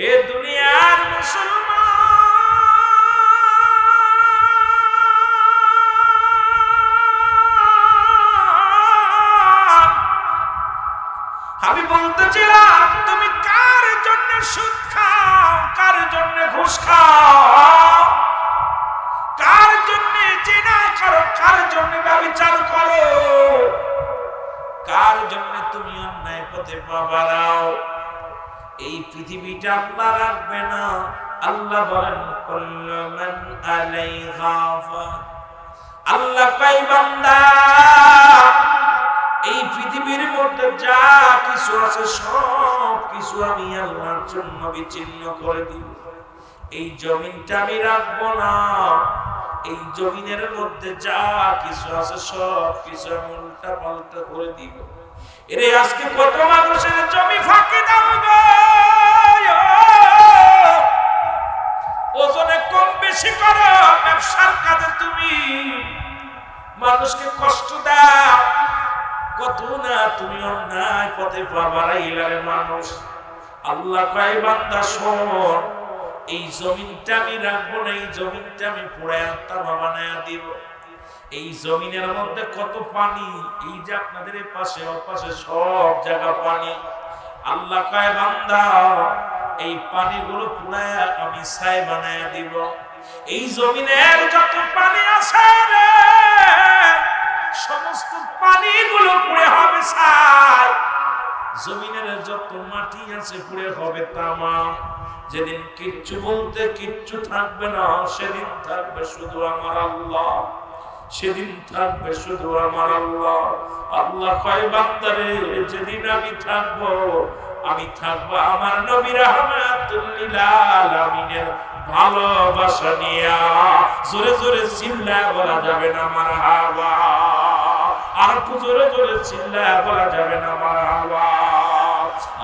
এ দুনিয়ার মুসলমান, আমি বলতেছিলাম তুমি কার জন্য সুদ খাও, কার জন্য ঘুষ খাও, কার জন্য জিনা করো, কার জন্য ব্যভিচার করো, কার জন্য তুমি অন্যায় পথে পা বাড়াও। এই পৃথিবীটা আল্লাহ রাখবে না। আল্লাহ বলেন কুল্লু মান আলাইহা ফান। আল্লাহ কই বান্দা, এই পৃথিবীর মধ্যে যা কিছু আছে সব কিছু আমি আল্লাহর জন্য বিচ্ছিন্ন করে দিব। এই জমিনটা আমি রাখবো না, এই জমিনের মধ্যে যা কিছু আছে সব কিছু আমি উল্টা পাল্টা করে দিব। এরে আজকে কত মানুষের জমি ফাঁকি দাও গো, ওজনে কম বেশি করো, ব্যবসার কাজে তুমি মানুষকে কষ্ট দাও, কত না তুমি অন্যায় পথে পা বাড়াইলা রে মানুষ। আল্লাহ কয় বান্দা শোন, এই জমিনটা আমি রাখবো না, এই জমিনটা আমি পুরায় আত্মা বানায়া দিব। এই জমিনের মধ্যে কত পানি, এই যে আপনাদের এই পাশে ওপাশে সব জায়গা পানি। আল্লাহ কয় বান্দা এই পানিগুলো পুরায়া আমি ছাই বানায়া দিব। এই জমিনের যত পানি আছে রে সমস্ত পানিগুলো পুড়ে হবে ছাই। জমিনের যত মাটি আছে পুড়ে হবে তামা। যেদিন কিচ্ছু বলতে কিচ্ছু থাকবে না, সেদিন থাকবে শুধু আমার আল্লাহ, সেদিন থাকবে শুধু আমার আল্লাহ। আল্লাহ কয় বান্দারে যেদিন আমি থাকবো আমার নবী রাহমাতুল লিল আলামিনের ভালোবাসা নিয়া। জোরে জোরে চিল্লায় বলা যাবে না মারহাবা, আর একটু জোরে জোরে চিল্লায় বলা যাবে না মারহাবা।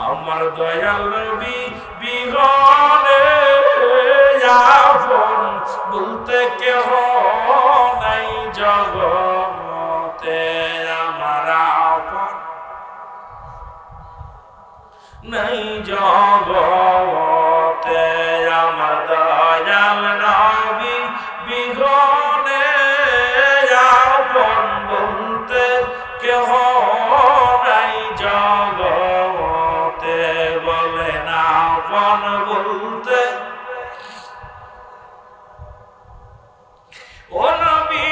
আমার দয়াল নবী বিহনে আপন বলতে কেহ নাই জগতে, আমার আপন নাই জগতে। আমার দয়াল নবী বিহনে আপন বলতে কেহ নাই জগতে, বলে না আপন বলতে ও নবী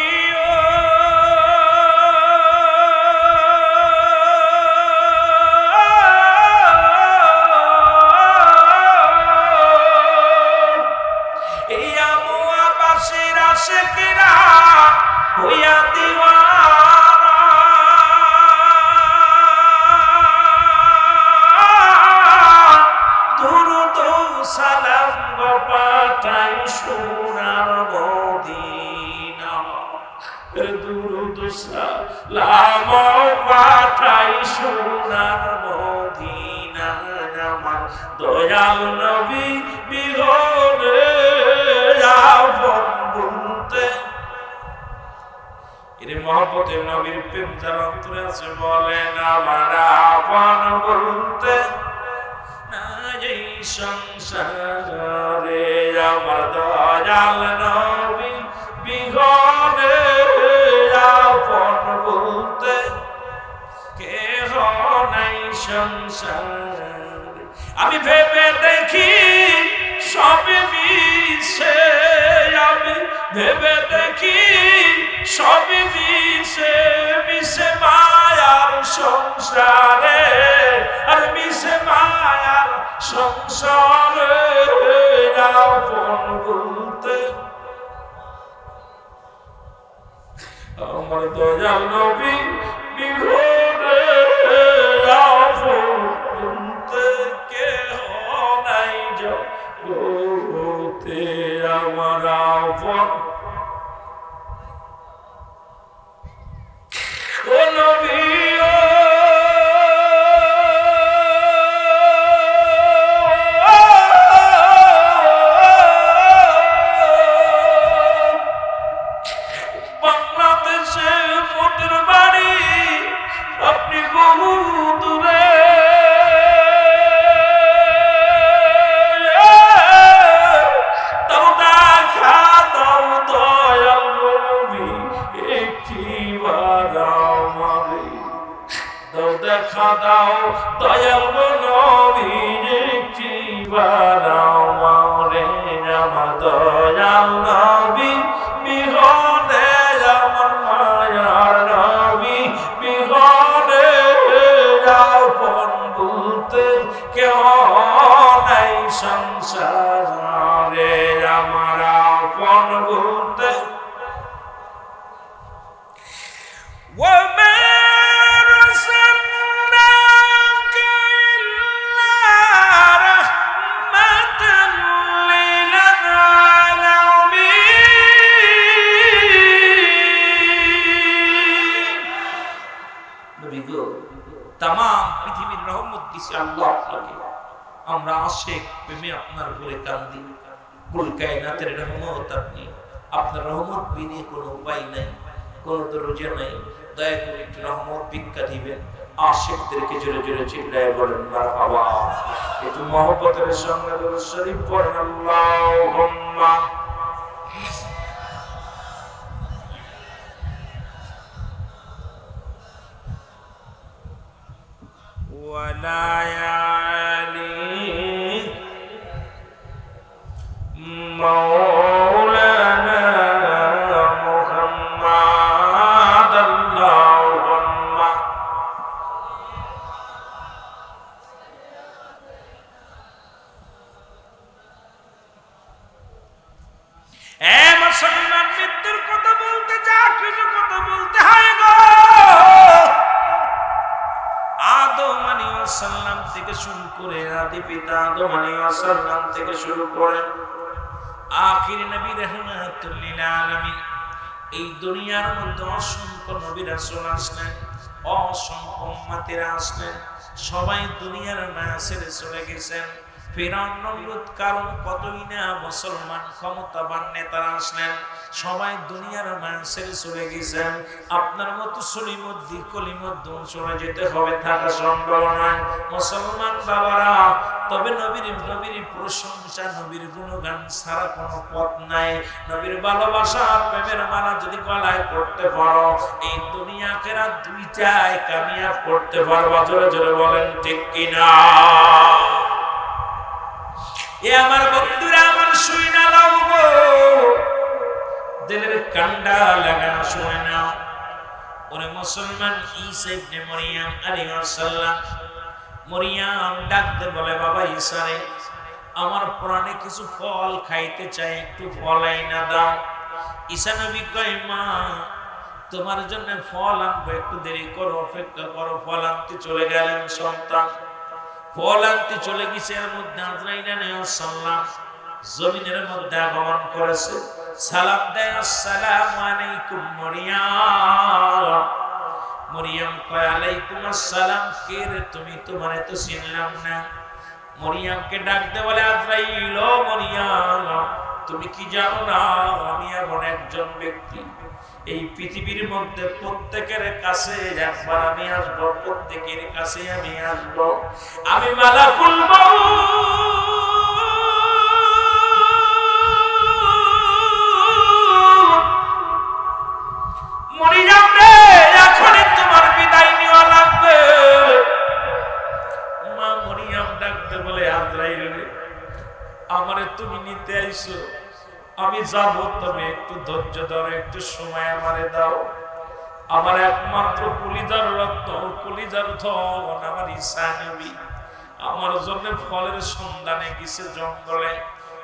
আশিকেরা হইয়া দিওয়ানা, দুরূদ সালাম পাঠাই সোনার মদিনা, দুরূদ সালাম পাঠাই সোনার মদিনা। আমার দয়াল নবী বিহনে আপন বলতে, এর মহব্বতে নবীর প্রেম যার অন্তরে আছে বলেন আমার আপন বলতে না এই সংসারে। আমার দয়াল নবী বিহনে আপন বলতে কেহ নাই সংসারে। আমি ভেবে দেখি সবই মিছে, আমি ভেবে দেখি সবই মিছে, মিছে মায়ার সংসারে, আর মিছে মায়ার সংসারে আপন বলতে আমার দয়াল নবী বিহনে আপন বলতে কেহ নাই জগতে, আমার আপন ও নবী বাংলাদেশে মোদের বাড়ি আপনি বহু দূরে, দেখা দাও দয়াল নবীর একটিবার আমারে। আমার দয়াল নবী বিহনে আমার মায়ার নবী বিহনে আপন বলতে কেহ নাই সংসারে। আমার আপন বলতে তামাম পৃথিবীর রহমত দিছে আল্লাহ আপনাকে। আমরা আশিক প্রেমে আপনার উপরে কান্দি। কুল কায়নাতের রহমত আপনি, আপনার রহমত বিনে কোনো উপায় নাই, কোনো দরজা নাই। দয়া করে একটু রহমত ভিক্ষা দিবেন। আশিকদেরকে জোরে জোরে চিল্লায় বলেন মারহাবা। একটু মহব্বতের সঙ্গে দরুদ শরীফ পড়েন আল্লাহুম্মা مولانا محمد اللهم মুসলমান মৃত্যুর কথা বলতে যা কিছু কথা বলতে হয় গো। আদম আলাইহিস সালাম থেকে শুরু করে আদি পিতা আদম আলাইহিস সালাম থেকে শুরু করে আখির নবী রাহমাতুল লিল আলামিন, এই দুনিয়ার মধ্যে অসংখ্য নবী রাসূল আসলেন, অসংখ্য উম্মতেরা আসলেন, সবাই দুনিয়ার মায়া ছেড়ে চলে গেছেন। ফিরআউন নমরুদ কারণ কতই না মুসলমান ক্ষমতাবান নেতারা আসলেন, সবাই দুনিয়ার মায়া ছেড়ে চলে গেছেন। আপনার মতো সলিমুদ্দিন কলিমুদ্দিন চলে যেতে হবে, থাকা সম্ভব নয় মুসলমান বাবারা। তবে নবীর প্রশংসা, নবীর গুণগান ছাড়া কোনো পথ নাই। নবীর ভালোবাসা প্রেমের মালা যদি গলায় পড়তে পারো, এই দুনিয়া আখিরাত দুইটাই কামিয়াব করতে পারবা। জোরে জোরে বলেন ঠিক কিনা? এ আমার বন্ধুরা, আমার শুই না লাও গো, দিলের কান্ডা লাগা শুনে নাও। ওরে মুসলমান, ঈসা ইবনে মরিয়ম আলাইহিস সালাম, মরিয়ম ডাকতে বলে, বাবা ঈসা রে, আমার প্রাণে কিছু ফল খাইতে চাই, একটু ফল আইনা দাও। ঈসা নবী কয়, মা তোমার জন্য ফল আনবো, একটু দেরি করো, অপেক্ষা করো। ফল আনতে চলে গেলেন সন্তান, ফল আনতে চলে গেছে। এর মধ্যে আজরাইল আলাইহিস সালাম জমিনের মধ্যে আগমন করেছে, সালাম দেয়, আসসালামু আলাইকুম মরিয়ম। মরিয়ম কয়, আলাইকুম আসসালাম। কে রে তুমি? তোমারে তো চিনলাম না। মরিয়মকে ডাক দে বলে, আজরাইল, ও মরিয়ম, তুমি কি জানো না আমি এমন একজন ব্যক্তি, এই পৃথিবীর মধ্যে প্রত্যেকের কাছে একবার আমি আসবো, প্রত্যেকের কাছে আমি আসবো। আমি মালাকুল মউত। মরিয়ম রে, এখনই তোমার বিদায় নেওয়া লাগবে। মা মরিয়ম ডাকতে বলে, আজরাইল রে, আমারে তুমি নিতে আইছো, আমি যাব, তবে একটু ধৈর্য ধরো, একটু সময় আমারে দাও। আমার একমাত্র কলিজার রত্ন, কলিজার ধন আমার ঈসা নবী আমার জন্য ফলের সন্ধানে গেছে জঙ্গলে,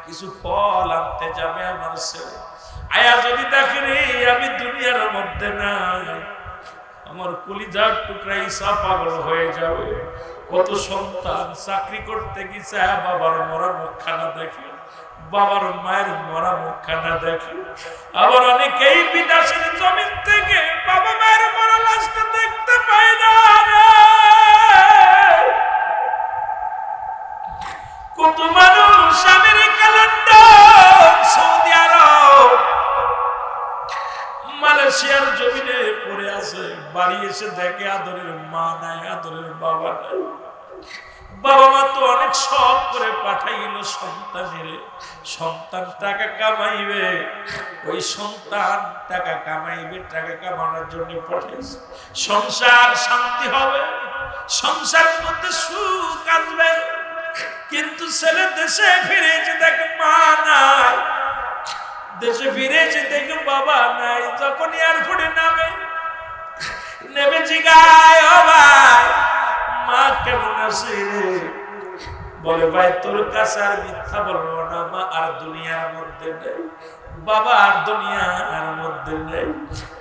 কিছু ফল আনতে যাবে আমার ছেলে। আয়া যদি দেখে রে আমি দুনিয়ার মধ্যে নাই, আমার কলিজার টুকরা ঈসা পাগল হয়ে যাবে। কত সন্তান চাকরি করতে গেছে, বাবার মরা মুখখানা দেখে, বাবার মায়ের মরা মুখখানা দেখে। আবার অনেকেই বিদেশের জমিন থেকে বাবা মায়ের মরা লাশটা দেখতে পায় না। কত মানুষ আমেরিকা, লন্ডন, সৌদি আরব, মালয়েশিয়ার জমিনে পড়ে আছে, বাড়ি এসে দেখে আদরের মা নাই, আদরের বাবা নাই। বাবা মা তো অনেক শখ করে পাঠাইল সন্তানের, সন্তান টাকা কামাইবে, ওই সন্তান টাকা কামাইবে, টাকা কামানোর জন্য পাঠাইছে। সংসার শান্তি হবে, সংসারের মধ্যে সুখ আসবে, কিন্তু ছেলে দেশে ফিরে এসে দেখে মা নাই, দেশে ফিরে এসে দেখে বাবা নাই। যখন এয়ারপোর্টে নেমে জিগায়, ও ভাই মা কেমন আছে রে? বলে, ভাই তোর কাছে আর মিথ্যা বলবো না, মা আর দুনিয়ার মধ্যে নেই, বাবা আর দুনিয়ার মধ্যে নেই।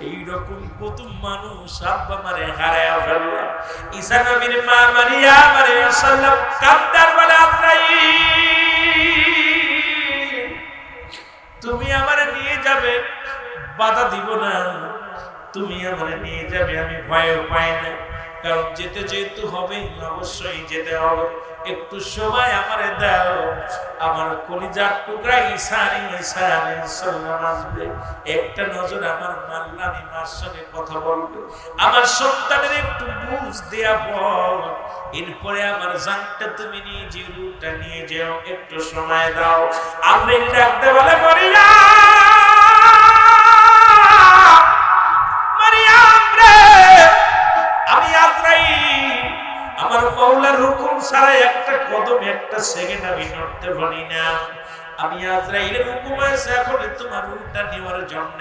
এইরকম কত মানুষ আব্বা মারে হারায়া ফেলল। ঈসা নবীর মা মারিয়াম আলাইহিস সালাম কান্দার বলে, আজরাইল তুমি আমারে নিয়ে যাবে, বাধা দিব না, তুমি আমারে নিয়ে যাবে, আমি ভয় পাই না, কারণ যেতে যেহেতু হবে অবশ্যই যেতে হবে। একটু সময় আমারে দাও, আমার কলিজার টুকরা ঈসা আলাইহিস সালাম আসবে, একটা নজর আমার মাল্লানি মার সঙ্গে কথা বলবে, আমার সন্তানের একটু বুঝ দেয়া পর এরপরে আমার জানটা তুমি নিয়ে যে রুটা নিয়ে যাও, একটু সময় দাও। আমি ডাকতে বলে, মারিয়াম রে, আমি আজরাইল, আমার মাওলার হুকুম ছাড়া একটা কদম, একটা সেকেন্ড আমি নড়তে পারি না। আমি আজরাইলের হুকুম আছে এখন তোমার রূহটা নেওয়ার জন্য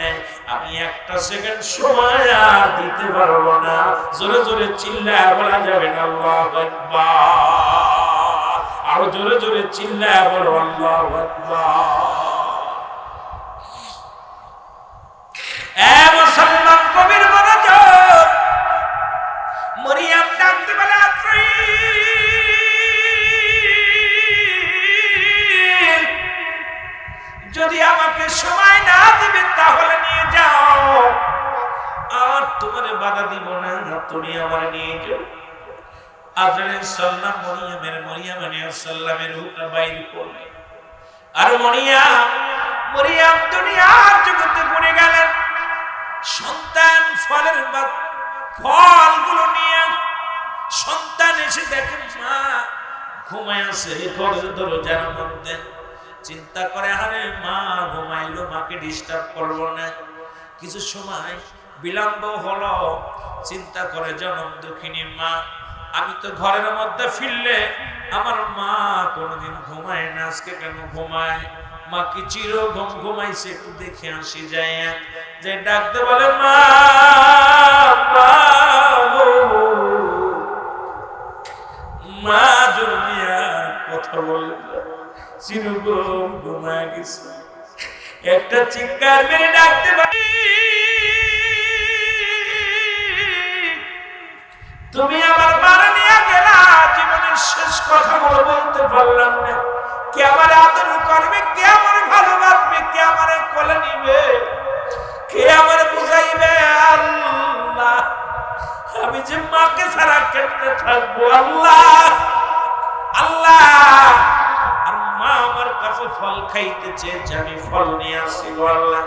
আমি একটা সেকেন্ড সময় আর দিতে পারবো না। জোরে জোরে চিল্লায় বলা যাবে না আল্লাহু আকবার, আরো জোরে জোরে চিল্লায় বলো আল্লাহু আকবার। এ মুসলমান কবির মনোযোগ, মরিয়ম ডাকতে বলে আজরাইল যদি আমাকে সময় না দিবে তাহলে নিয়ে যাও, আর তোমার বাধা দিব না, তুমি আমার নিয়ে যাও। আজরাইল সাল্লাম মরিয়ম আলাইহিস সালামের রূহটা বাইর করলেন, আর মরিয়ম দুনিয়ার জগতে পড়ে গেলেন। সন্তান ফলগুলো নিয়ে সন্তান এসে দেখেন মা ঘুমায় আছে ঘরের দরজার মধ্যে। চিন্তা করে আরে মা ঘুমাইলো, মাকে ডিস্টার্ব করবো না। কিছু সময় বিলম্ব হলো, চিন্তা করে জনম দুঃখিনী মা, আমি তো ঘরের মধ্যে ফিরলে আমার মা কোনোদিন ঘুমায় না, আজকে কেন ঘুমায়? মা কি চির ঘুমাইছে একটু দেখে আসি যায়, যে ডাকতে বলে মা, মা জন্মিয়া কথা বলে চির ঘুমায় গেছে। একটা চিৎকার মেরে ডাকতে পারি, তুমি আমার মারা নিয়ে গেলা, জীবনের শেষ কথাগুলো বলতে পারলাম না। কে আমার আদর করবে, কে আমার ভালোবাসবে, কে আমার কোলে নিবে, কে আমার বুঝাইবে? আল্লাহ, আমি যে মাকে ছাড়া কেমনে থাকবো? আল্লাহ আল্লাহ, আর মা আমার কাছে ফল খাইতে চেয়েছে, আমি ফল নিয়ে আসি গো আল্লাহ।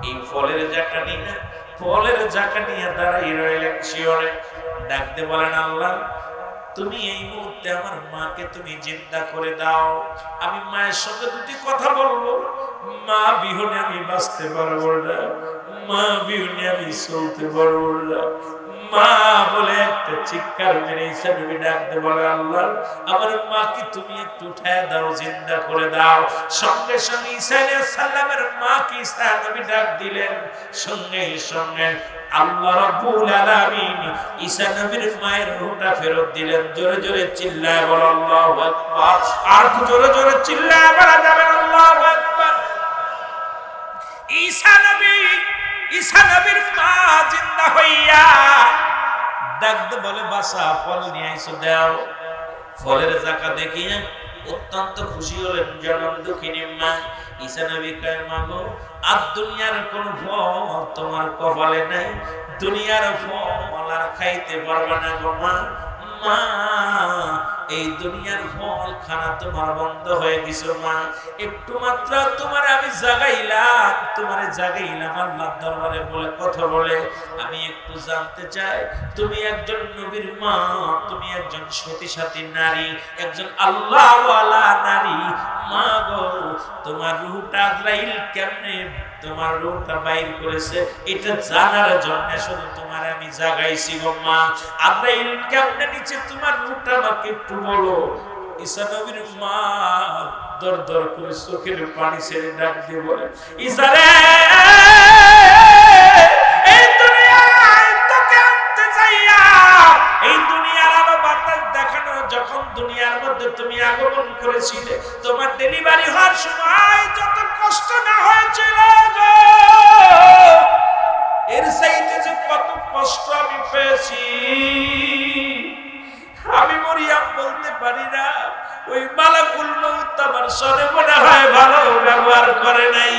এই ফলের জাকা নিয়ে দাঁড়াই রইলেন শিওরে। ডাকতে বলেন আল্লাহ, তুমি এই মুহূর্তে আমার মাকে তুমি জিন্দা করে দাও, আমি মায়ের সঙ্গে দুটি কথা বলবো। মা বিহনে আমি বাঁচতে পারবো না, মা বিহনে আমি চলতে পারবো না। মা বলে একটা চিৎকার মেরে ঈসা নবী ডাকতে বলে আল্লাহ, আমার মাকে তুমি একটু উঠায় দাও, জিন্দা করে দাও। সঙ্গে সঙ্গে ঈসা আলাইহিস সালামের মাকে ঈসা নবী ডাক দিলেন। সঙ্গে সঙ্গে আল্লাহ রাব্বুল আলামিন ঈসা নবীর মায়ের রূহটা ফেরত দিলেন। জোরে জোরে চিল্লায় বলো আল্লাহু আকবার, আর জোরে জোরে চিল্লায় বলা যাবে আল্লাহু আকবার। ঈসা নবীর মা জিন্দা হইয়া ডাকতে বলে বাসা ফল নিয়ে আইসো দাও। ফলের জাকা দেখিয়ে অত্যন্ত খুশি হলেন জনম দুঃখিনী মা। ঈসা নবী কয় মা গো, আর দুনিয়ার কোন ফল তোমার কপালে নাই, দুনিয়ার ফল আর খাইতে পারবে না গো মা। মা এই দুনিয়ার ফল খানা তোমার বন্ধ হয়ে গেছে মা, একটু মাত্র তোমার আমি জাগাইলাম, আল্লাহর দরবারে বলে কথা বলে। আমি একটু জানতে চাই, তুমি একজন নবীর মা, তুমি একজন সতী সাথী নারী, একজন আল্লাহওয়ালা নারী। মা গো, তোমার রূহটা আজরাইল কেমনে তোমার রূহটা বাইর করেছে এটা জানার জন্য শুধু তোমার আমি জাগাইছি গো মা। আজরাইল কেমনে নিচে তোমার রূহটা আমাকে একটু বলো। ঈসা নবীর মা দর দর করে চোখের পানি ছেড়ে ডাক দিয়ে বলে, ঈসা রে, এই দুনিয়ায় তোকে আনতে চাইয়া, এই দুনিয়ার আলো বাতাস দেখানো যখন দুনিয়ার মধ্যে তুমি আগমন করেছিলে, তোমার ডেলিভারি হওয়ার সময় যত কষ্ট না হয়েছিল গো, এর চাইতে যে কত কষ্ট আমি পেয়েছি আমি মরিয়ম বলতে পারি না। ওই মালাকুল মউত আমার সনে মনে হয় ভালো ব্যবহার করে নাই।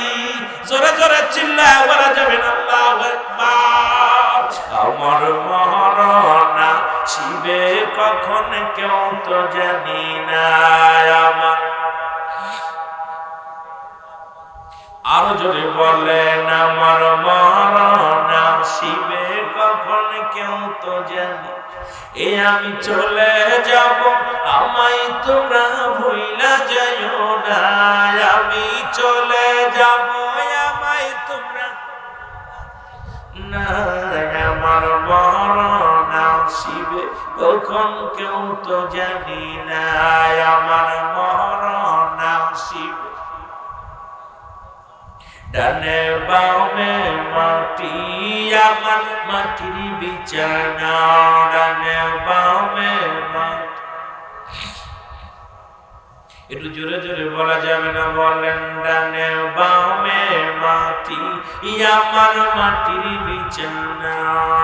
জোরে জোরে চিল্লায় বলা যাবে না আল্লাহু আকবার। আমার মরনা শিবে কখন কেউ তো জানি না, আমার আরো জোরে বলেন, আমার মরনা শিবে কখন কেউ তো জানি, এ আমি চলে যাব আমায় তোমরা ভুইলা যাইও না, আমি চলে যাব আমায় তোমরা না, আমার মরনা শিবে কখন কেউ তো জানি না, আমার মরনা শিবে ডানে বামে মাটি আমার মাটির বিছানা, ডানে বামে মাটি। একটু জোরে জোরে বলা যাবে না? বলেন, ডানে বামে মাটি আমার মাটির বিছানা,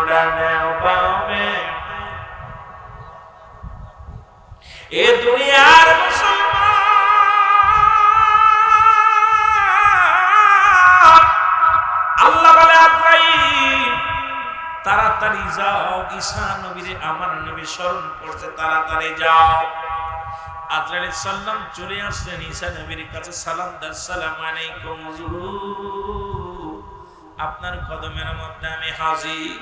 ডানে বামে। এ দুনিয়ার মুসলমান, আল্লাহ বলে আজরাইল তাড়াতাড়ি যাও, ঈসা নবীরে আমার নবী স্মরণ করছে, তাড়াতাড়ি যাও। আজরাইল সাল্লাম চলে আসলেন ঈসা নবীর কাছে, সালাম দাও, আসসালামু আলাইকুম হুজুর, আপনার কদমের মধ্যে আমি হাজির।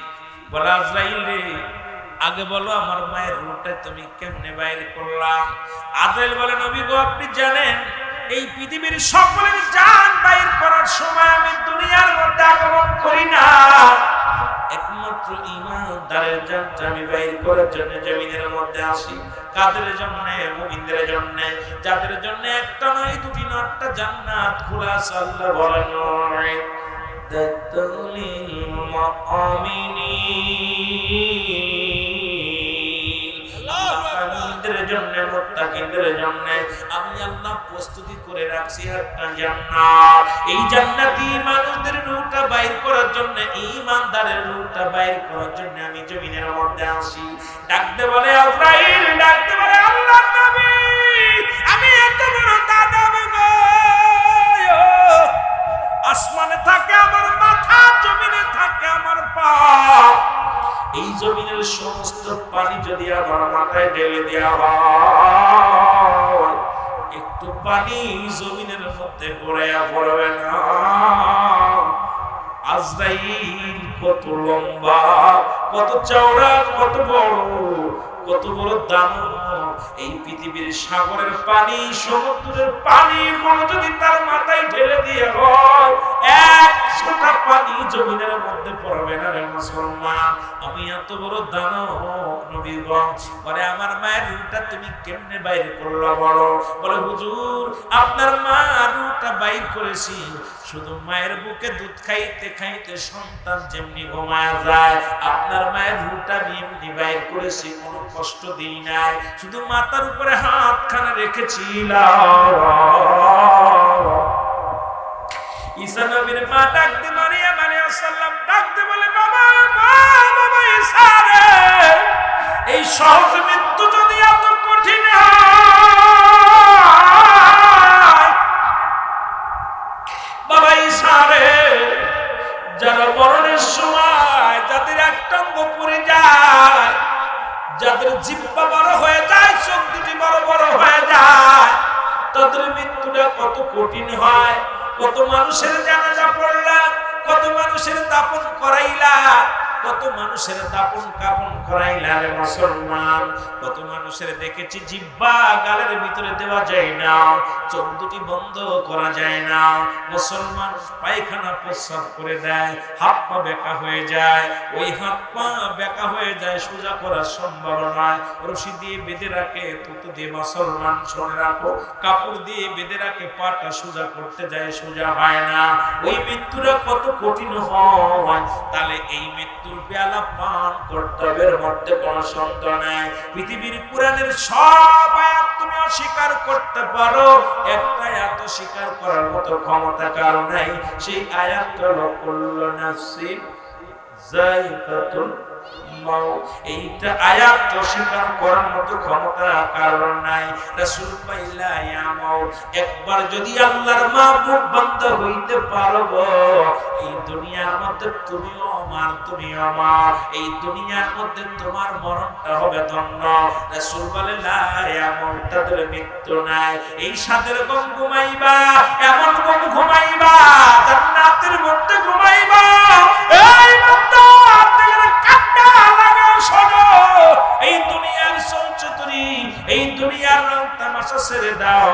বলে আজরাইল রে, আগে বলো আমার মায়ের রূহটা তুমি কেমনে বাইর করলাম? আজরাইল বলে, নবী গো আপনি জানেন এই পৃথিবীর সকলের জান বাইর করার সময় আমি দুনিয়ার মধ্যে আগমন করি না, একমাত্র ঈমানদারের জানটা আমি বাইর করার জন্য জমিনের মধ্যে আসি। কাদের জন্য? মুমিনদের জন্য, যাদের জন্য একটা নয় দুটি নয়, একটা জান্নাত খোলা আছে। আল্লাহ বলেন জন্য, মুত্তাকিনদের জন্য আমি আল্লাহ প্রস্তুতি করে রাখছি একটা জান্নাত। এই জান্নাতি মানুষদের রূহটা বাইর করার জন্য, ঈমানদারের রূহটা বাইর করার জন্য আমি জমিনের মধ্যে আসি। ডাকতে বলে আজরাইল, ডাকতে বলে আল্লাহর নবী, আমি এত বড় দানব গো, আসমানে থাকে আমার মাথা, জমিনে থাকে আমার পা, এই জমিনের সমস্ত পানি যদি আমার মাথায় ঢেলে দেওয়া হয়, একটু পানি জমিনের মধ্যে পড়বে না। আজরাইল কত লম্বা, কত চওড়া, কত বড় দানব! এই পৃথিবীর সাগরের পানি, সমুদ্রের পানি যদি তার মাথায় ঢেলে দিয়ে হয়, এক ফোঁটা পানি জমিনের মধ্যে পড়বে না রে মুসলমান। আমি এত বড় দানব নবীগঞ্জ বলে আমার মায়ের রূহটা তুমি কেমনে বাইর করলা বলো? বলে হুজুর আপনার মা রূহটা বাইর করেছি, শুধু মায়ের বুকে দুধ খাইতে খাইতে সন্তান যেমনি ঘুমায় যায়, আপনার মায়ের রূহটা আমি এমনি বাইর করেছি, কোনো কষ্ট দিই নাই, শুধু মাথার উপরে হাত খানা রেখেছিলাম। ঈসা নবীর মা ডাকতে, মারিয়াম আলাইহিস সালাম ডাকতে বলে, বাবা বাবা ঈসা রে, এই সহজ মৃত্যু যদি এত কঠিন হয়, বাবা ঈসা রে, যারা মরণের সময় যাদের একটা অঙ্গ পড়ে যায়, যাদের জিহ্বা বড় হয়ে যায়, চোখ দুটি বড় বড় হয়ে যায়, তাদের মৃত্যুটা কত কঠিন হয়। কত মানুষের জানাজা পড়লা, কত মানুষের দাপন করাইলা, কত মানুষের দাপন কাপন করাইলা রে মুসলমান। কত মানুষের দেখেছি জিহ্বা গালের ভিতরে দেওয়া যায় না, চোখ দুটি বন্ধ করা যায় না, মুসলমান পায়খানা প্রস্রাব করে দেয়, হাত পা বেঁকা হয়ে যায়, ওই হাত পা বেঁকা হয়ে যায়, সোজা করা সম্ভব নয়, রশি দিয়ে বেঁধে রাখে, তুতো দিয়ে মুসলমান শুনে রাখো, কাপড় দিয়ে বেঁধে রাখে, পাটা সোজা করতে যায়, সোজা হয় না। ওই মৃত্যুটা কত কঠিন হয়। তাহলে এই মৃত্যুর পেয়ালা পান কর্তব্যের মধ্যে কোনো সন্দেহ নাই। পৃথিবীর কুরআনের সব আয়াত তুমি অস্বীকার করতে পারো, একটা আয়াত স্বীকার করার মতো ক্ষমতা কারো নাই, সেই আয়াতটা হলো কুল্লু নাফসিন যায়িকাতুল মাউত। এইটা আয়াত অস্বীকার করার মতো ক্ষমতা কারণ নাই। রাসূল পাইলা ইয়া মাউত, একবার যদি আল্লাহর মাহবুব বান্দা হইতে পারো, এই দুনিয়ার মধ্যে তুমিও আমার, তুমিও আমার, এই দুনিয়ার মধ্যে তোমার মরণটা হবে ধন্য। রাসূল বলে লা ইয়া মাউত, তাদের মৃত্যু নাই, এই সাদের ঘুম ঘুমাইবা, এমন ঘুম ঘুমাইবা জান্নাতের মধ্যে ঘুমাইবা। এই বান্দা কান্না লাগা শোনো, এই দুনিয়ার চলচতুরি, এই দুনিয়ার রং তামাশা ছেড়ে দাও,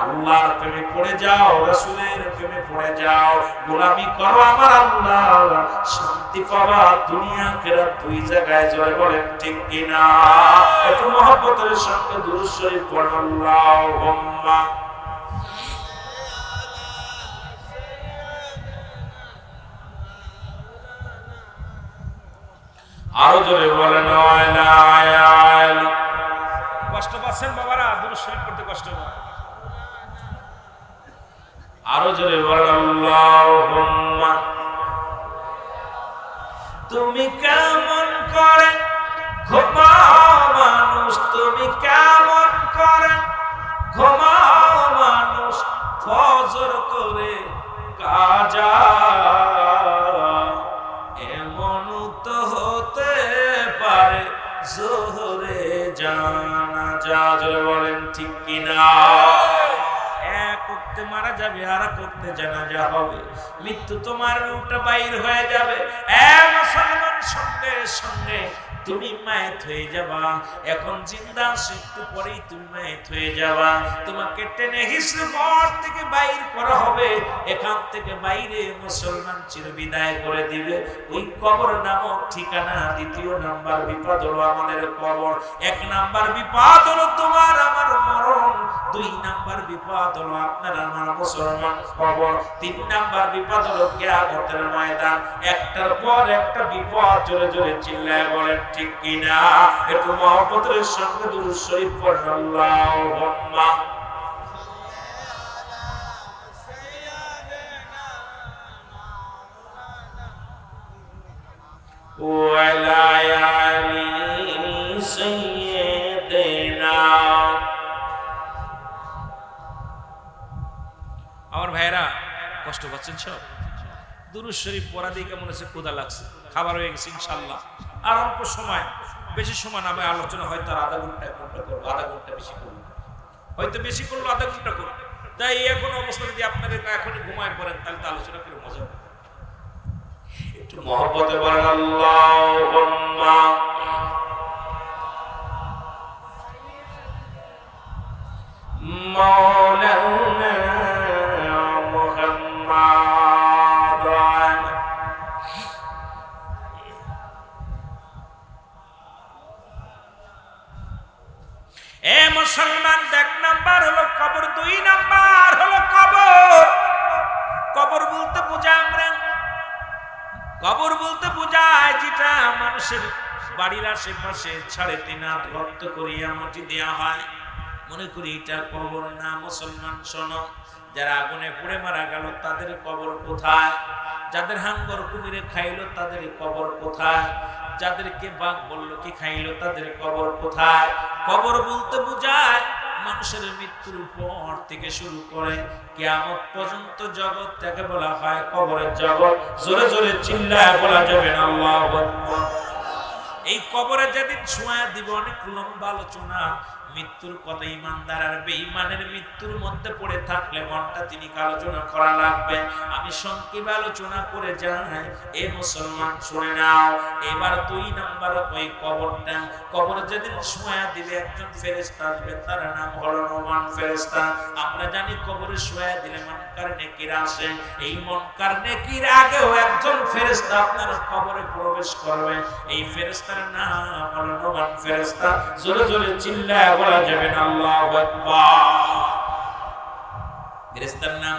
আল্লাহর প্রেমে পড়ে যাও, রাসূলের প্রেমে পড়ে যাও, গোলামি করো আমার আল্লাহ, শান্তি পাবা দুনিয়া আখিরাত দুই জায়গায়। জয় বলেন ঠিক কিনা? একটু মহব্বতের সঙ্গে দুরূদ শরীফ পড়ুন, আল্লাহুম্মা আরো জোরে বলেন কষ্ট পাচ্ছেন বাবারা দুরূদ শরীফ পড়তে কষ্ট হয় আরো জোরে বলেন আল্লাহুম্মা তুমি কেমন করে ঘুমাও মানুষ তুমি কেমন করে ঘুমাও মানুষ ফজর করে কাজা এমন তো হতে পারে জোহরে জানাজা জোরে বলেন ঠিক কিনা এক করতে মারা যাবে আর করতে জানাজা হবে মৃত্যু তোমার রূপটা বাইর হয়ে যাবে মুসলমান সঙ্গে সঙ্গে তুমি মায়ের হয়ে যাবা এখন জিন্দা আছো একটু পরেই তুমি মায়ের হয়ে যাবা তোমাকে টেনে হিসেবে ঘর থেকে বাইর করা হবে এখান থেকে বাইরে মুসলমান চিরবিদায় করে দিবে ওই কবর নামক ঠিকানা দ্বিতীয় নাম্বার বিপদ হলো আমাদের কবর এক নাম্বার বিপদ হলো তোমার আমার মরণ দুই নাম্বার বিপদ হলো আপনার আমার মুসলমান কবর তিন নাম্বার বিপদ হলো কিয়ামতের ময়দান একটার পর একটা বিপদ জোরে জোরে চিল্লায় বলেন ঠিক কিনা একটু মহব্বতের সঙ্গে দুরূদ শরীফ পড়ুন আল্লাহুম্মা ওয়া আলা আলি সাইয়্যিদিনা আমার ভাইরা কষ্ট পাচ্ছেন সব দুরূদ শরীফ পড়া দিয়ে কেমন আছে ক্ষুধা লাগছে খাবার হয়ে গেছে ইনশাআল্লাহ আর অল্প সময় বেশি সময় নামে আলোচনা হয়তো আর আধা ঘন্টা করবো আধা ঘন্টা বেশি করবো হয়তো বেশি করলো আধা ঘন্টা করবো তাই এখন অবস্থা যদি আপনাদের এখনই ঘুমায় পড়েন তাহলে তো আলোচনা করে মজা হবে একটু মহব্বতে বলেন আল্লাহুম্মা মাওলানা মুহাম্মাদ এ মুসলমান এক নাম্বার হলো কবর দুই নাম্বার হলো কবর কবর বলতে বোঝায় আমরা কবর বলতে বোঝায় যেটা মানুষের বাড়ির আশেপাশে 3.5 হাত গর্ত করিয়া মাটি দেয়া হয় মনে করি এটা কবর না মুসলমান শোনো যারা আগুনে পুড়ে মারা গেল তাদের কবর কোথায় যাদের হাঙ্গর কুমিরে খাইলো তাদের কবর কোথায় যাদেরকে বাঘ বলল কি খাইলো তাদের কবর কোথায় কবর বলতে বোঝায় মানুষের মৃত্যুর পর থেকে শুরু করে কিয়ামত পর্যন্ত জগৎ থেকে বলা হয় কবরের জগৎ জোরে জোরে চিল্লায় বলা যাবে না আল্লাহু আকবার এই কবরে যেদিন ছোঁয়া দিব অনেক লম্বা আলোচনা মৃত্যুর কথা ইমানদার আর বেঈমানের মৃত্যুর মধ্যে পড়ে থাকলে মনটা তিনি আলোচনা করা লাগবে আমি সংক্ষেপে আলোচনা করে যাই এ মুসলমান শুনে নাও এবার দুই নাম্বার ওই কবরটা কবর যেদিন শোয়া দিলে একজন ফেরেশতা আসবে তার নাম হলো নোমান ফেরেশতা আমরা জানি কবরে শোয়া দিলে মুনকার নেকির আসে এই মুনকার নেকির আগেও একজন ফেরেশতা আপনার কবরে প্রবেশ করবে এই ফেরেশতার নাম হলো নোমান ফেরেশতা জোরে জোরে চিল্লায় বলা যাবে না আল্লাহু আকবার ফেরেশতার নাম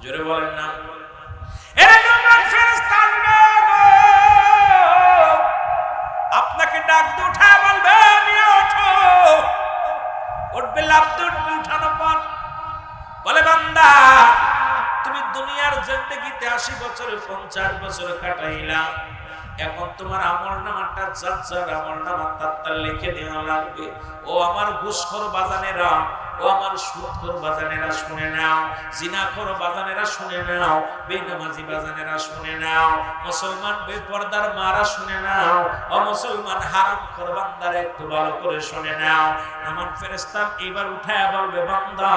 জোরে বলেন না এরা নোমান ফেরেশতা আপনাকে ডাক দিয়ে উঠায় বলবে নিয়ে ওঠো উঠবে লাফ দিয়ে উঠানো পর বলে বান্দা তুমি দুনিয়ার জিন্দেগিতে 80 বছর 50 বছর কাটাইলা এখন তোমার আমলনামাটা যার আমলনামা তার লিখে দেওয়া লাগবে ও আমার ঘুষখোর বাজানেরা ও আমার সুদখোর বাজানেরা শুনে নাও জিনাখোর বাজানেরা শুনে নাও বেনামাজি বাজানেরা শুনে নাও মুসলমান বেপরদার মারা শুনে নাও ও মুসলমান হারামখোর বান্দারা একটু ভালো করে শুনে নাও আমার ফেরেশতা এবার উঠায় বলবে বান্দা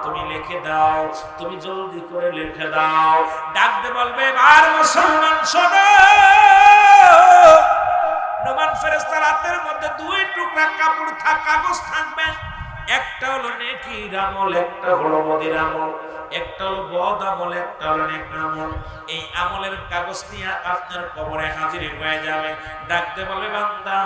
তুমি লিখে দাও তুমি জলদি করে লিখে দাও ডাক দিয়ে বলবে আর মুসলমান শোনো নোমান ফেরেশতার হাতের মধ্যে দুই টুকরা কাপড় কাগজ থাকবে একটা হলো নেকির আমল একটা হলো মদির আমল একটা হলো বদ আমল, একটা হলো নেক আমল। এই আমলের কাগজ নিয়ে আপনার কবরে হাজির হয়ে যাবে। ডাকতে বলে বান্দা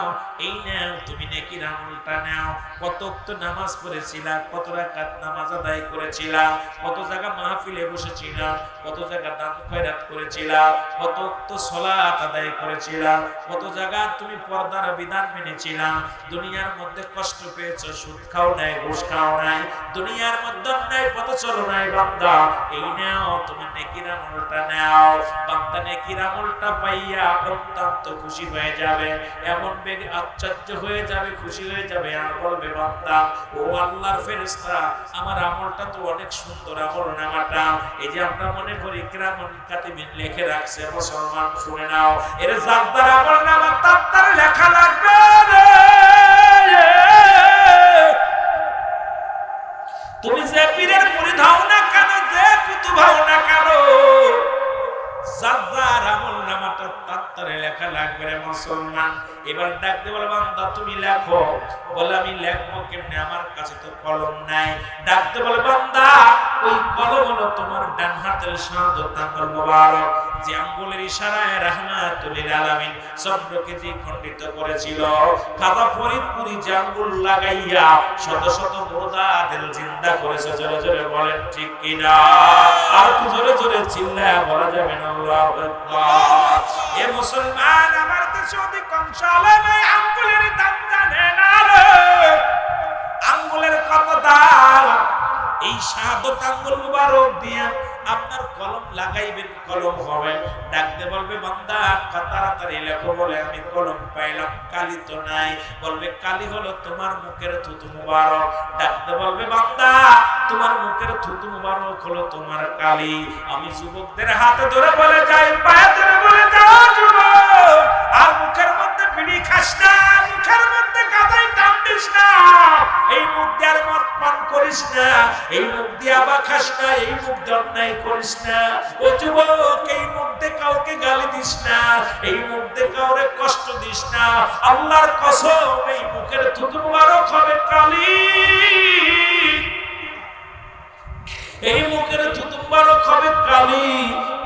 এই নাও তুমি নেকির আমলটা নাও। কত ওয়াক্ত নামাজ পড়েছিলা, কত রাকাত নামাজ আদায় করেছিলা, কত জায়গা মাহফিলে বসেছিলা, কত জায়গা দান খয়রাত করেছিলা, কত ওয়াক্ত সালাত আদায় করেছিলা, কত জায়গা তুমি পর্দার বিধান মেনেছিলা। দুনিয়ার মধ্যে কষ্ট পেয়েছো, সুদ খাও নাই, ঘুষ খাও নাই, দুনিয়ার মধ্যে অন্যায় পথে চলো নাই। বান্দা এই নাও তুমি নেকির আমলটা নাও। বান্দা নেকির আমলটা পাইয়া অত্যন্ত খুশি হয়ে যাবে, এমন বেগে আশ্চর্য হয়ে যাবে, খুশি হয়ে যাবে, আর বলবে বান্দা ও আল্লাহর ফেরেশতা আমার আমলটা তো অনেক সুন্দর, আমল নামাটা এই যে আমরা মনে করি কিরামান কাতিবিন লিখে রাখছে, মুসলমান শুনে নাও এর যার আমল নামা তার লেখা লাগবে রে। তুমি যে পীরের মুরিদ হও না কেন, যে কুতুব হও না কেন, যার আমল নামাটা তার লেখা লাগবে রে মুসলমান। এবার ডাকতে বলে বান্দা তুমি লেখো। বলে আমি লেখবো কেমনে, আমার কাছে তো কলম নাই। ডাকতে বলে বান্দা ওই কলম হলো তোমার ডান হাতের শাহাদাত আঙ্গুল মোবারক, যে আঙ্গুলের ইশারায় রাহমাতুল লিল আলামিন চন্দ্রকে যে খণ্ডিত করেছিল। খাজা ফরিদপুরি যে আঙ্গুল লাগাইয়া শত শত মুর্দাদের জিন্দা করেছে। জোরে জোরে বলেন ঠিক কিনা? আর একটু জোরে জোরে চিল্লায়া বলা যাবে না আল্লাহু আকবার। এ মুসলমান আমার দেশে অধিকাংশ আলেম এই আঙ্গুলের দাম জানে না রে। আঙ্গুলের কত দাম! এই শাহাদাত আঙ্গুল মুবারক দিয়া আপনার কলম লাগাইবেন, কলম হবে। ডাকতে বলবে বান্দা তাড়াতাড়ি লেখো। বলে আমি কলম পাইলাম, কালি তো নাই। বলবে কালি হলো তোমার মুখের থুতু মুবারক। ডাকতে বলবে বান্দা তোমার মুখের থুতু মুবারক হলো তোমার কালি। আমি যুবকদের হাতে ধরে বলে যাই, পায়ে ধরে বলে যাও যুবক, আর মুখের মধ্যে বিড়ি খাস না, মুখের মধ্যে গাঁজাই টানবিস না, এই মুখ দিয়ে আর মদ পান করিস না, এই মুখ দিয়ে আবার খাস না, এই মুখ দিয়ে অন্যায় করিস না। ও যুবক এই মুখ দিয়ে কাউকে গালি দিস না, এই মুখ দিয়ে কাউরে কষ্ট দিস না। আল্লাহর কসম এই মুখের থুতু মুবারক হবে কালি, এই মুখের থুতু মুবারক হবে কালি।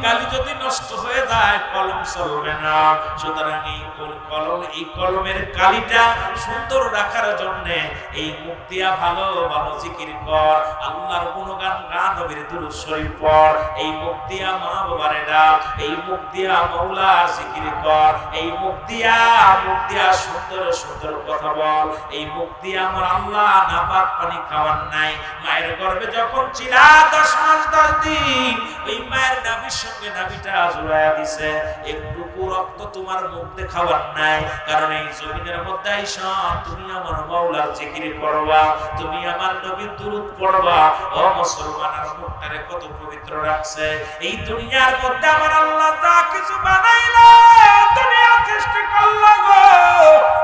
কালি যদি নষ্ট হয়ে যায় কলম চলবে না। সুতরাং এই কলমের কালিটা সুন্দর রাখার জন্য এই মুখ দিয়া ভালো ভালো জিকির কর, আল্লাহর গুণগান গান, নবীর দুরূদ শরীফ পড়। এই মুখ দিয়া মা বাবারে ডাক, এই মুখ দিয়া মাওলার জিকির কর, এই মুখ দিয়া সুন্দর সুন্দর কথা বল। এই মুখ দিয়া আমার আল্লাহ নাপাক পানি খাওয়ার নাই। মায়ের গর্ভে যখন ছিলা 10 মাস 10 দিন, ওই মায়ের নাভির সঙ্গে নাভিটা জোড়ায়া দিছে, একটুকু রক্ত তোমার মুখ দিয়ে খাওয়ার নাই। কারণ এই জমিনের মধ্যে আইসা তুমি আমার মাওলার জিকির করবা, তুমি আমার নবীর দুরূদ পড়বা। ও মুসলমানের মুখটারে কত পবিত্র রাখছে। এই দুনিয়ার মধ্যে আমার আল্লাহ যা কিছু বানাইলো, দুনিয়া সৃষ্টি করলো গো,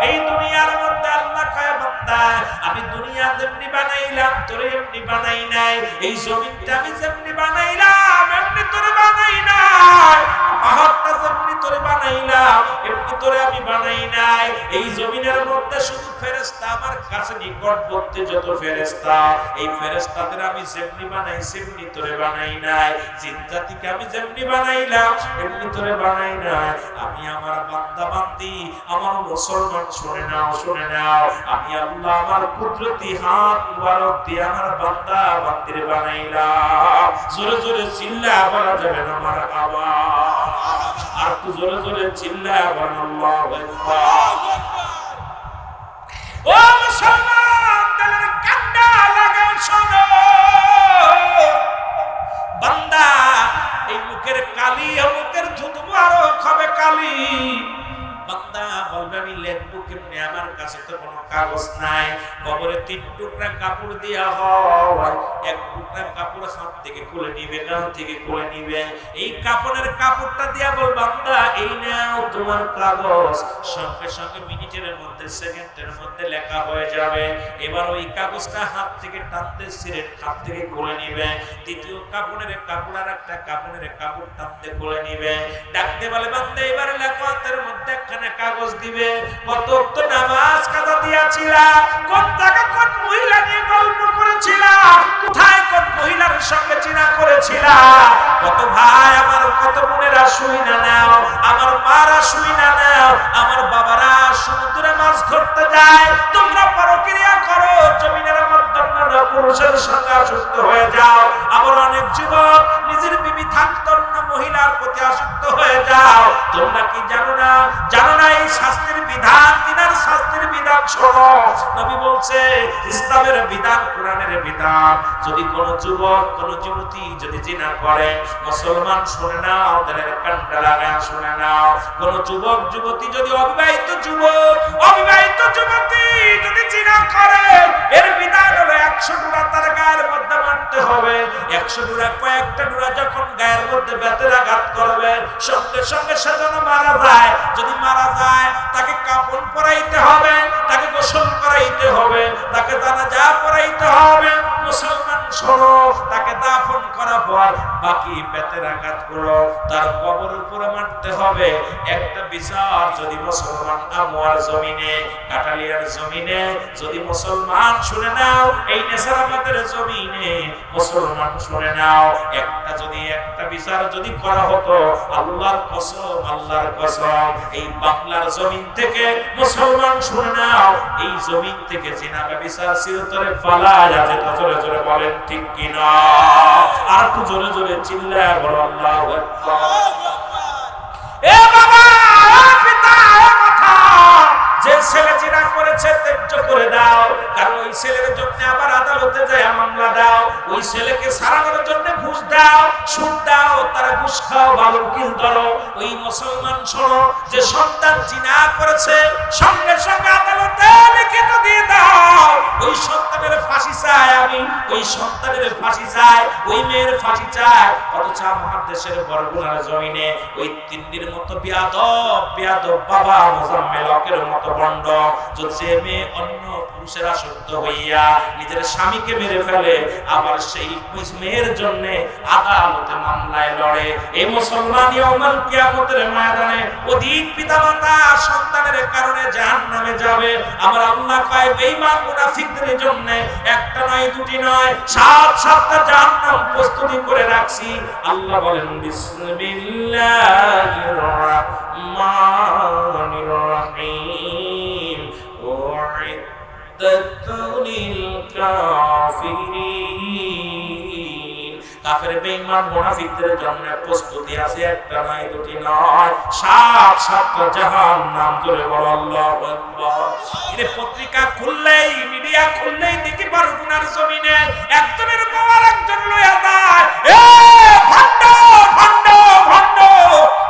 এই দুনিয়ার মধ্যে আল্লাহ কয় বান্দা আমি দুনিয়া যেমনি বানাইলাম তোরে এমনি বানাই নাই, এই জমিনটা আমি যেমনি বানাইলাম এমনি তোরে বানাই নাই, পাহাড়টা যেমনি তোরে বানাইলাম এমনি তোরে আমি বানাই নাই। এই জমিনের মধ্যে শুধু ফেরেশতা আমার কাছে নিকটবর্তী যত ফেরেশতা, এই ফেরেশতাদের আমি যেমনি বানাই সেমনি তোরে বানাই নাই। জিন জাতিকে আমি যেমনি বানাইলাম এমনি তোরে বানাই নাই। আমি আমার বান্দা বান্দি, আমার মুসলমান শুনে নাও, শুনে নাও, আমি আল্লাহ আমার কুদরতি হাত মুবারক দিয়ে আমার বান্দা বান্দিরে বানাইলাম। জোরে জোরে চিল্লা বলা যাবে না আমার আওয়াজ, আর একটু জোরে জোরে চিল্লা বলেন আল্লাহু আকবার। ও মুসলমান দিলের কান্না লাগা শোনো বান্দা, এই মুখের কালি, মুখের থুতু মুবারক হবে কালি। বান্দা বলবে আমি লিখবো কেমনে, আমার কাছে তো কোনো কাগজ নাই। কবরে 3 টুকরা কাপড় দিয়া হয়, 1 টুকরা কাপড় হাত থেকে খুলে নিবে, গাল থেকে খুলে নিবে, এই কাপড়ের কাপড়টা দিয়া বল বান্দা এই নাও তোমার কাগজ। সঙ্গে সঙ্গে মিনিটের মধ্যে, সেকেন্ডের মধ্যে লেখা হয়ে যাবে। এবার ওই কাগজটা হাত থেকে টানতে ছিঁড়ে হাত থেকে খুলে নিবে, দ্বিতীয় কাপড়ের কাপড় আর একটা কাপড়ের কাপড় টানতে খুলে নিবে। ডাকতে বলে বান্দা এবারে লেখো, হাতের মধ্যে এখানে কাগজ দিবে কত ওয়াক্ত নামাজ কাজা দিয়াছিলা, কোন জায়গা কোন মহিলা নিয়ে গল্প করেছিলা, কোথায় কোন মহিলার সঙ্গে জিনা করেছিলা। কত ভাই আমার, কত বোনেরা শুই না নাও, আমার মারা শুই না নাও, আমার বাবারা সমুদ্রে মাছ ধরতে যায়, তোমরা পরক্রিয়া করো, জমিনের মধ্যে পুরুষের সঙ্গে আসক্ত হয়ে যাও। আবার অনেক যুবক নিজের বিবি থাকতো না, মহিলার প্রতি আসক্ত হয়ে যাও। তোমরা কি জানো না? জানো না এই শাস্তির বিধান, দিনের শাস্তির বিধান শোনো। নবী বলছে ইসলামের বিধান, কোরআনের বিধান। যদি কোন যুবক কোন যুবতী যদি জিনা করে, মুসলমান শুনে নাও, তাদের কান্ডা লাগা শুনে নাও। কোন যুবক যুবতী যদি অবিবাহিত যুবক অবিবাহিত যুবতী যদি জিনা করে, এর বিধান হলো 100 ডোরা তার গায়ের মধ্যে মারতে হবে। 100 ডোরা, কয়েকটা ডোরা যখন গায়ের মধ্যে বেতের আঘাত করবে, সঙ্গে সঙ্গে সে যেন মারা যায়। যদি মারা যায় তাকে কাফন পরাইতে হবে, তাকে গোসল করাইতে হবে, তাকে জানাজা পড়াইতে হবে। মুসলমান শোনো, তাকে দাফন করার পর বাকি বেতের আঘাতগুলো তার কবর উপরে মারতে হবে। একটা বিচার যদি মুসলমান আমার জমিনে, কাটালিয়ার জমিনে যদি মুসলমান শুনে নাও, এই নেসারাবাদের জমিনে মুসলমান শুনে নাও, একটা বিচার যদি করা হতো, আল্লাহর কসম, আল্লাহর কসম, এই বাংলার জমিন থেকে মুসলমান শুনে নাও, এই জমিন থেকে জিনা বিচার চিরতরে পালায় যেত। জোরে জোরে বলেন ঠিক কিনা? আর একটু জোরে জোরে চিল্লায় বলো আল্লাহু আকবার। এ বাবা, পিতা, মাথা, যে ছেলে জিনা করেছে ত্যায্য করে দাও, কারণ ওই ছেলের জন্য আবার আদালতে যায় মামলা দাও। ওই ছেলেকে সারানোর জন্য ঘুষ দাও, সুদ দাও, তারা ঘুষ খাও, ভালো উকিল ধরো। ওই মুসলমান শোনো, যে সন্তান জিনা করেছে সঙ্গে সঙ্গে আদালতে লিখিত দিয়ে দাও। ওই সন্তানের ফাঁসি চাই আমি, ওই সন্তানের ফাঁসি চাই, ওই মেয়ের ফাঁসি চাই। অথচ আমার দেশের বরগুনার জমিনে ওই তিন্নির মতো বিয়াদব বিয়াদব বাবা মোজাম্মেল হকের মতো বন্ড, যে মেয়ে অন্য পুরুষের আসক্ত হইয়া নিজের স্বামীকে মেরে ফেলে, আবার সেই মেয়ের জন্য আদালতে মামলায় লড়ে। এই মুসলমান ইয়াউমুল কিয়ামতের ময়দানে অধিক পিতামাতা সন্তানের কারণে জাহান্নামে যাবে। আমার আল্লাহ কয় বেঈমান মুনাফিকদের জন্য একটা নয়, দুটি নয়, 7টা জাহান্নাম প্রস্তুতি করে রাখছি। আল্লাহ বলেন বিসমিল্লাহির রাহমানির রাহিম, উইদ্দাতুল কাফিরিন। কাফের বেঈমান মুনাফিকদের জন্য প্রস্তুতি আছে, একটা নয়, দুটি নয়, 7টা জাহান্নাম। জোরে বলো আল্লাহু আকবার। এর পত্রিকা খুললেই, মিডিয়া খুললেই দেখি বরগুনার জমিনে একজনের পাওয়ার একজন লইয়া যায়। এ ভণ্ড ভণ্ড ভণ্ড,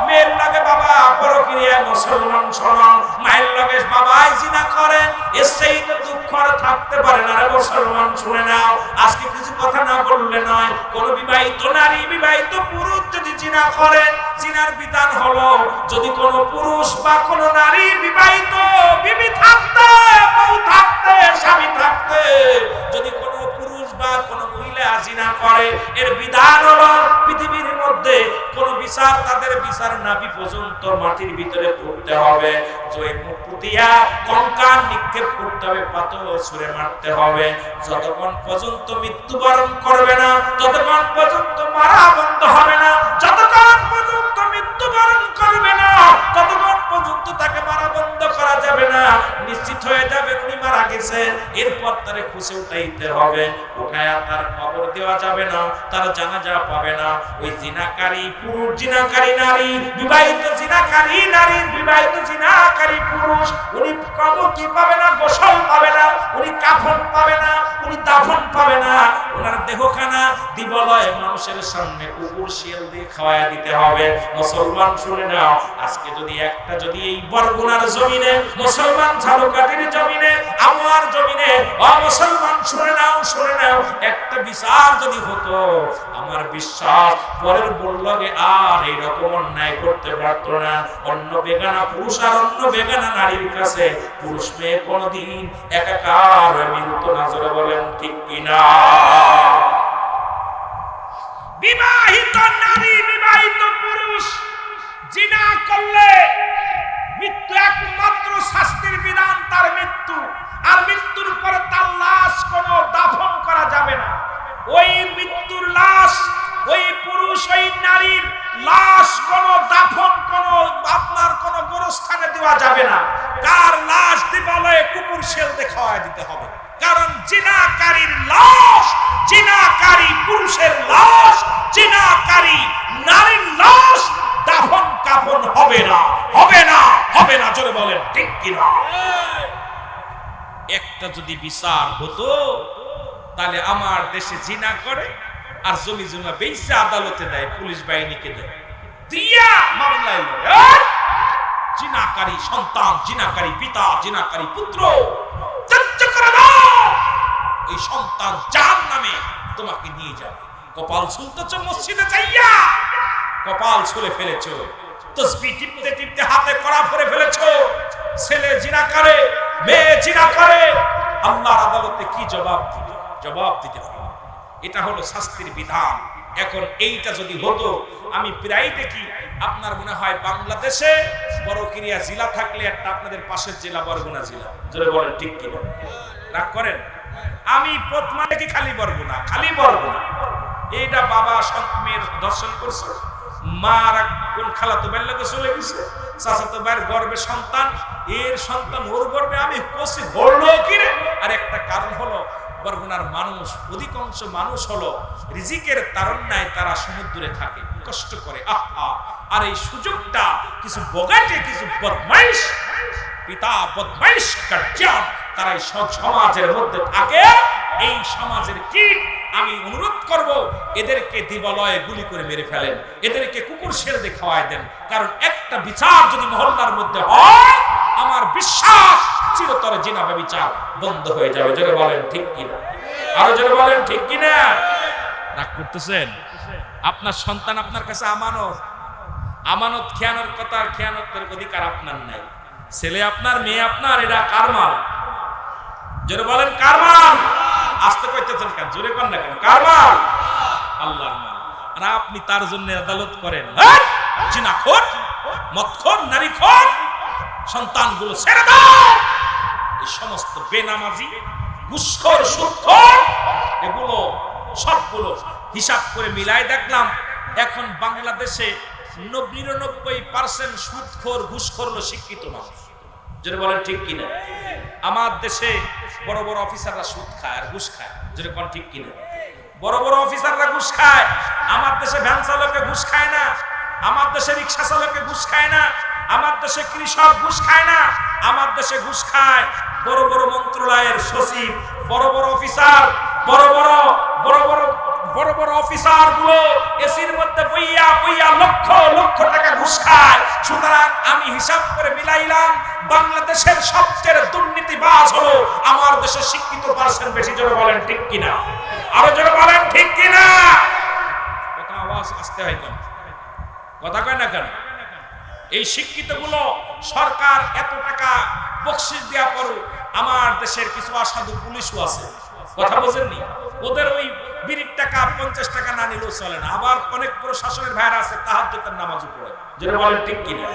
মেয়ের লাগে বাবা পরকীয়া, মুসলমান শোনো, মায়ের লগে বাবাই জিনা করে, এর সেই তো দুঃখ আর থাকতে পারে না রে মুসলমান, শুনে নাও। আজকে কিছু কথা না বললে নয়, কোন বিবাহিত নারী, বিবাহিত পুরুষ যদি জিনা করে, জিনার বিধান হলো, যদি কোন পুরুষ বা কোন নারী বিবাহিত বিবি থাকতে, বউ থাকতে, স্বামী থাকতে, যদি কোন পুরুষ বা কোন মহিলা জিনা করে, এর বিধান হলো পৃথিবীর মধ্যে কোন বিচার, তাদের বিচার নাভি পর্যন্ত মাটির ভিতরে পুঁততে হবে, পুঁতিয়া কঙ্কাল নিক্ষেপ করতে হবে, পাথর ছুঁড়ে মারতে হবে। যতক্ষণ পর্যন্ত মৃত্যুবরণ করবে না, ততক্ষণ পর্যন্ত মারা বন্ধ হবে না। যতক্ষণ পর্যন্ত মৃত্যুবরণ করবে না, ততক্ষণ পর্যন্ত তাকে মারা বন্ধ করা যাবে না। নিশ্চিত হয়ে যাবে উনি মারা গেছে, এরপর তারে খুশি উঠাইতে হবে। উঠায়া তার কবর দেওয়া যাবে না, তার জানাজা পাবে না। ওই জিনাকারী পুরুষ, জিনাকারী নারী, বিবাহিত জিনাকারী নারী, বিবাহিত জিনাকারী পুরুষ, উনি কবর কি পাবে না, গোসল পাবে না, উনি কাফন পাবে না, উনি দাফন পাবে না। ওনার দেহখানা দিবলয় মানুষের সামনে কুকুর শিয়াল দিয়ে খাওয়ায়া দিতে হবে। মুসলমান শুনে নাও, আজকে যদি একটা, যদি এই বরগুনার জমিনে, মুসলমান ঝালকাঠির জমিনে, আমার জমিনে, মুসলমান শুনে নাও, শুনে নাও, একটা বিচার যদি হতো, আমার বিশ্বাস পরের বললগে আর এইরকম অন্যায় করতে পারত না। অন্য বেগানা পুরুষ আর অন্য বেগানা নারীর কাছে পুরুষ মেয়ে কোনদিন একাকার মিলত না। জোরে বলেন ঠিক কিনা? বিবাহিত নারী, বিবাহিত পুরুষ জিনা করলে মৃত্যু একমাত্র শাস্তির বিধান, তার মৃত্যু। আর মৃত্যুর পরে তার লাশ কোনো দাফন করা যাবে না। ওই মৃত্যুর লাশ, ওই পুরুষ ওই নারীর লাশ কোনো দাফন কোনো আপনার কোনো গোরস্থানে দেওয়া যাবে না। কার লাশ দিবালয়ে কুকুর শেলতে খাওয়ায় দিতে হবে। কারণ জিনাকারীর লাশ, জিনাকারী পুরুষের লাশ, জিনাকারী নারীর লাশ দাফন কাফন হবে না, হবে না, হবে না। জোরে বলেন ঠিক কিনা? একটা যদি বিচার হতো তাহলে আমার দেশে জিনা করে আর জমি জমা বেইসা আদালতে দেয়, পুলিশ বাহিনীকে দেয়, দিয়া মামলায় লয়। জিনাকারী সন্তান, জিনাকারী পিতা, জিনাকারী পুত্র ত্যায্য করে দাও। এই সন্তান জাহান্নামে তোমাকে নিয়ে যাবে। কপাল ছুলতেছ মসজিদে যাইয়া, কপাল ছুলে ফেলেছো। তসবিহ টিপতে টিপতে হাতে কড়া পরে ফেলেছো। ছেলে জিনা করে, মেয়ে জিনা করে, আল্লাহর আদালতে কি জবাব দিবে? জবাব দিতে হবে। এটা হলো শাস্তির বিধান। এখন এইটা যদি হতো, আমি প্রায় দেখি আপনার মনে হয় বাংলাদেশে বড়কিরিয়া জেলা থাকলে একটা আপনাদের পাশের জেলা বরগুনা জেলা। জোরে বলেন ঠিক কি? রাগ করেন? আমি প্রথমে দেখি খালি বরগুনা, খালি বরগুনা। এইটা বাবা মেয়ের দর্শন করছে, মার কোন খালাতো ভাইয়ের লগে চলে গেছে, চাচাতো ভাইয়ের গর্ভে সন্তান, এর সন্তান ওর গর্ভে। আমি কষি ধরলো কিরে। আর একটা কারণ হলো বরগুনার মানুষ, অধিকাংশ মানুষ হলো রিজিকের তারণ্যায় তারা সমুদ্রে থাকে, কষ্ট করে। আহা! আর এই সুযোগটা কিছু বগাটে, কিছু বদমাইশ পিতা, বদমাইশ গার্জিয়ান, তারা এই সমাজের মধ্যে থাকে। এই সমাজের কীট, আমি অনুরোধ করব এদেরকে দিবালয়ে গুলি করে মেরে ফেলেন, এদেরকে কুকুর শেল দিয়ে খাওয়ায় দেন। কারণ একটা বিচার যদি মহল্লার মধ্যে হয়, আমার বিশ্বাস চিরতরে জিনা ব্যভিচার বন্ধ হয়ে যাবে। জোরে বলেন ঠিক কিনা? আরো জোরে বলেন ঠিক কিনা? রাগ করতেছেন? আপনার সন্তান আপনার কাছে আমানত, আমানত খেয়ানোর কথা, আর খেয়ানতের অধিকার আপনার নাই। ছেলে আপনার, মেয়ে আপনার, এটা কার মাল? জোরে বলেন কার মাল? আস্তে কইতেছেন কেন? জোরে কর না কেন? কার মাল? আল্লাহর মাল। আর আপনি তার জন্য আদালত করেন। জিনাখোর, মদখোর, নারীখোর সন্তানগুলো ছেড়ে দাও। এই সমস্ত বেনামাজি, ঘুষখোর, সুদখোর, এগুলো সবগুলো হিসাব করে মিলাই দেখলাম এখন বাংলাদেশে 99% সুদখোর, ঘুষখোর হলো শিক্ষিত মানুষ। যদি বলেন ঠিক কিনা? আমার দেশে বড় বড় অফিসাররা সুদ খায় আর ঘুষ খায়। যদি কোন ঠিক কিনা? বড় বড় অফিসাররা ঘুষ খায়। আমার দেশে ভ্যান চালকে ঘুষ খায় না, আমার দেশে রিক্সা চালকে ঘুষ খায় না, আমার দেশে কৃষক ঘুষ খায় না। আমার দেশে ঘুষ খায় বড় বড় মন্ত্রণালয়ের সচিব, বড় বড় অফিসার, বড় বড় বড় বড় বড় বড় অফিসার গুলো এসির মধ্যে বইয়া বইয়া লক্ষ লক্ষ টাকা ঘুষ খায়। সুতরাং আমি হিসাব করে মিলাইলাম, বাংলাদেশের সবচেয়ে দুর্নীতিবাজ হলো আমার দেশের শিক্ষিত পার্সেন্ট বেশি। জোরে বলেন ঠিক কিনা? আরো জোরে বলেন ঠিক কিনা? কথা আওয়াজ আসতে হয় কেন? কথা কয় না কেন? এই শিক্ষিত গুলো সরকার এত টাকা বকশিশ দেওয়া পরও আমার দেশের কিছু অসাধু পুলিশও আছে, কথা বোঝেননি? ওদের ওই বিড়ির টাকা 50 টাকা না নিলেও চলে না। আবার অনেক প্রশাসনের ভাইরা আছে তাহাজ্জুদের নামাজও পড়ে। যেটা বলেন ঠিক কিনা?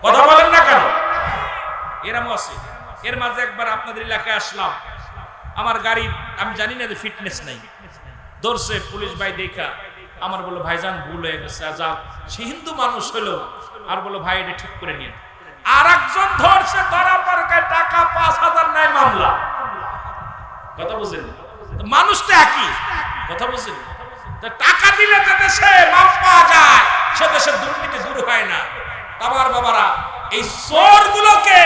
কথা বলেন না কেন? এরকম আছে। এর মাঝে একবার আপনাদের এলাকায় আসলাম, আমার গাড়ি আমি জানি না যে ফিটনেস নাই, ধরছে পুলিশ ভাই দেখা আমার বললো ভাইজান ভুল হয়ে গেছে, যাক সে হিন্দু মানুষ হলো, আর বললো ভাই এটা ঠিক করে নিন। আর একজন ধরছে, ধরা পড়ে টাকা 5000 নাই মামলা। কথা বুঝেন? মানুষটা একই, কথা বুঝেন? টাকা দিলে যে দেশে মাপ পাওয়া যায়, সে দেশে দুর্নীতি দূর হয় না। আমার বাবারা, এই চোরগুলোকে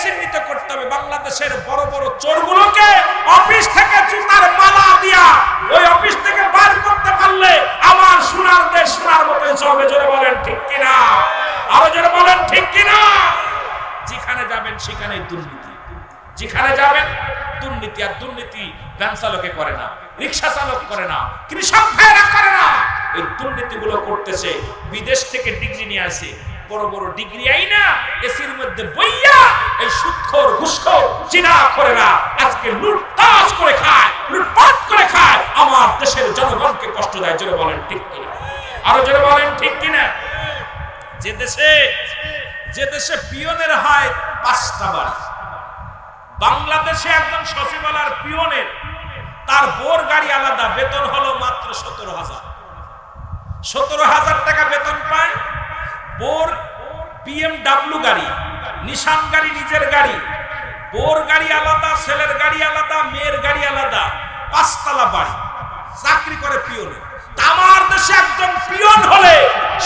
চিহ্নিত করতে হবে। বাংলাদেশের বড় বড় চোরগুলোকে অফিস থেকে জুতার মালা দিয়া ওই অফিস থেকে বার করতে পারলে আমার সোনার দেশ সোনার মতোই চলবে। জোরে বলেন ঠিক কিনা? আরো জোরে বলেন ঠিক কিনা? যেখানে যাবেন সেখানেই দুর্নীতি, যেখানে যাবেন দুর্নীতি। আর দুর্নীতি ভ্যান চালকে করে না, রিক্সা চালক করে না, কৃষক ভাইরা করে না। এই দুর্নীতিগুলো করতেছে বিদেশ থেকে ডিগ্রি নিয়ে আসে, বড় বড় ডিগ্রি আইনা এসির মধ্যে বইয়া এই সুদখোর, ঘুষখোর, জিনাখোরেরা আজকে লুটতাস করে খায়, লুটপাট করে খায়, আমার দেশের জনগণকে কষ্ট দেয়। জোরে বলেন ঠিক কিনা? আরো জোরে বলেন ঠিক কিনা? যে দেশে যে দেশে পিয়নের হয় 5টা বাড়ি, বাংলাদেশে একজন সচিবালয়ের পিয়নের তার বোর গাড়ি আলাদা, বেতন হলো মাত্র 17,000 টাকা বেতন পায়। বোর BMW গাড়ি, নিশান গাড়ি, নিজের গাড়ি, বোর গাড়ি আলাদা, ছেলের গাড়ি আলাদা, মেয়ের গাড়ি আলাদা, 5 তলা বাড়ি, চাকরি করে পিয়নে। আমার দেশে একজন পিয়ন হলে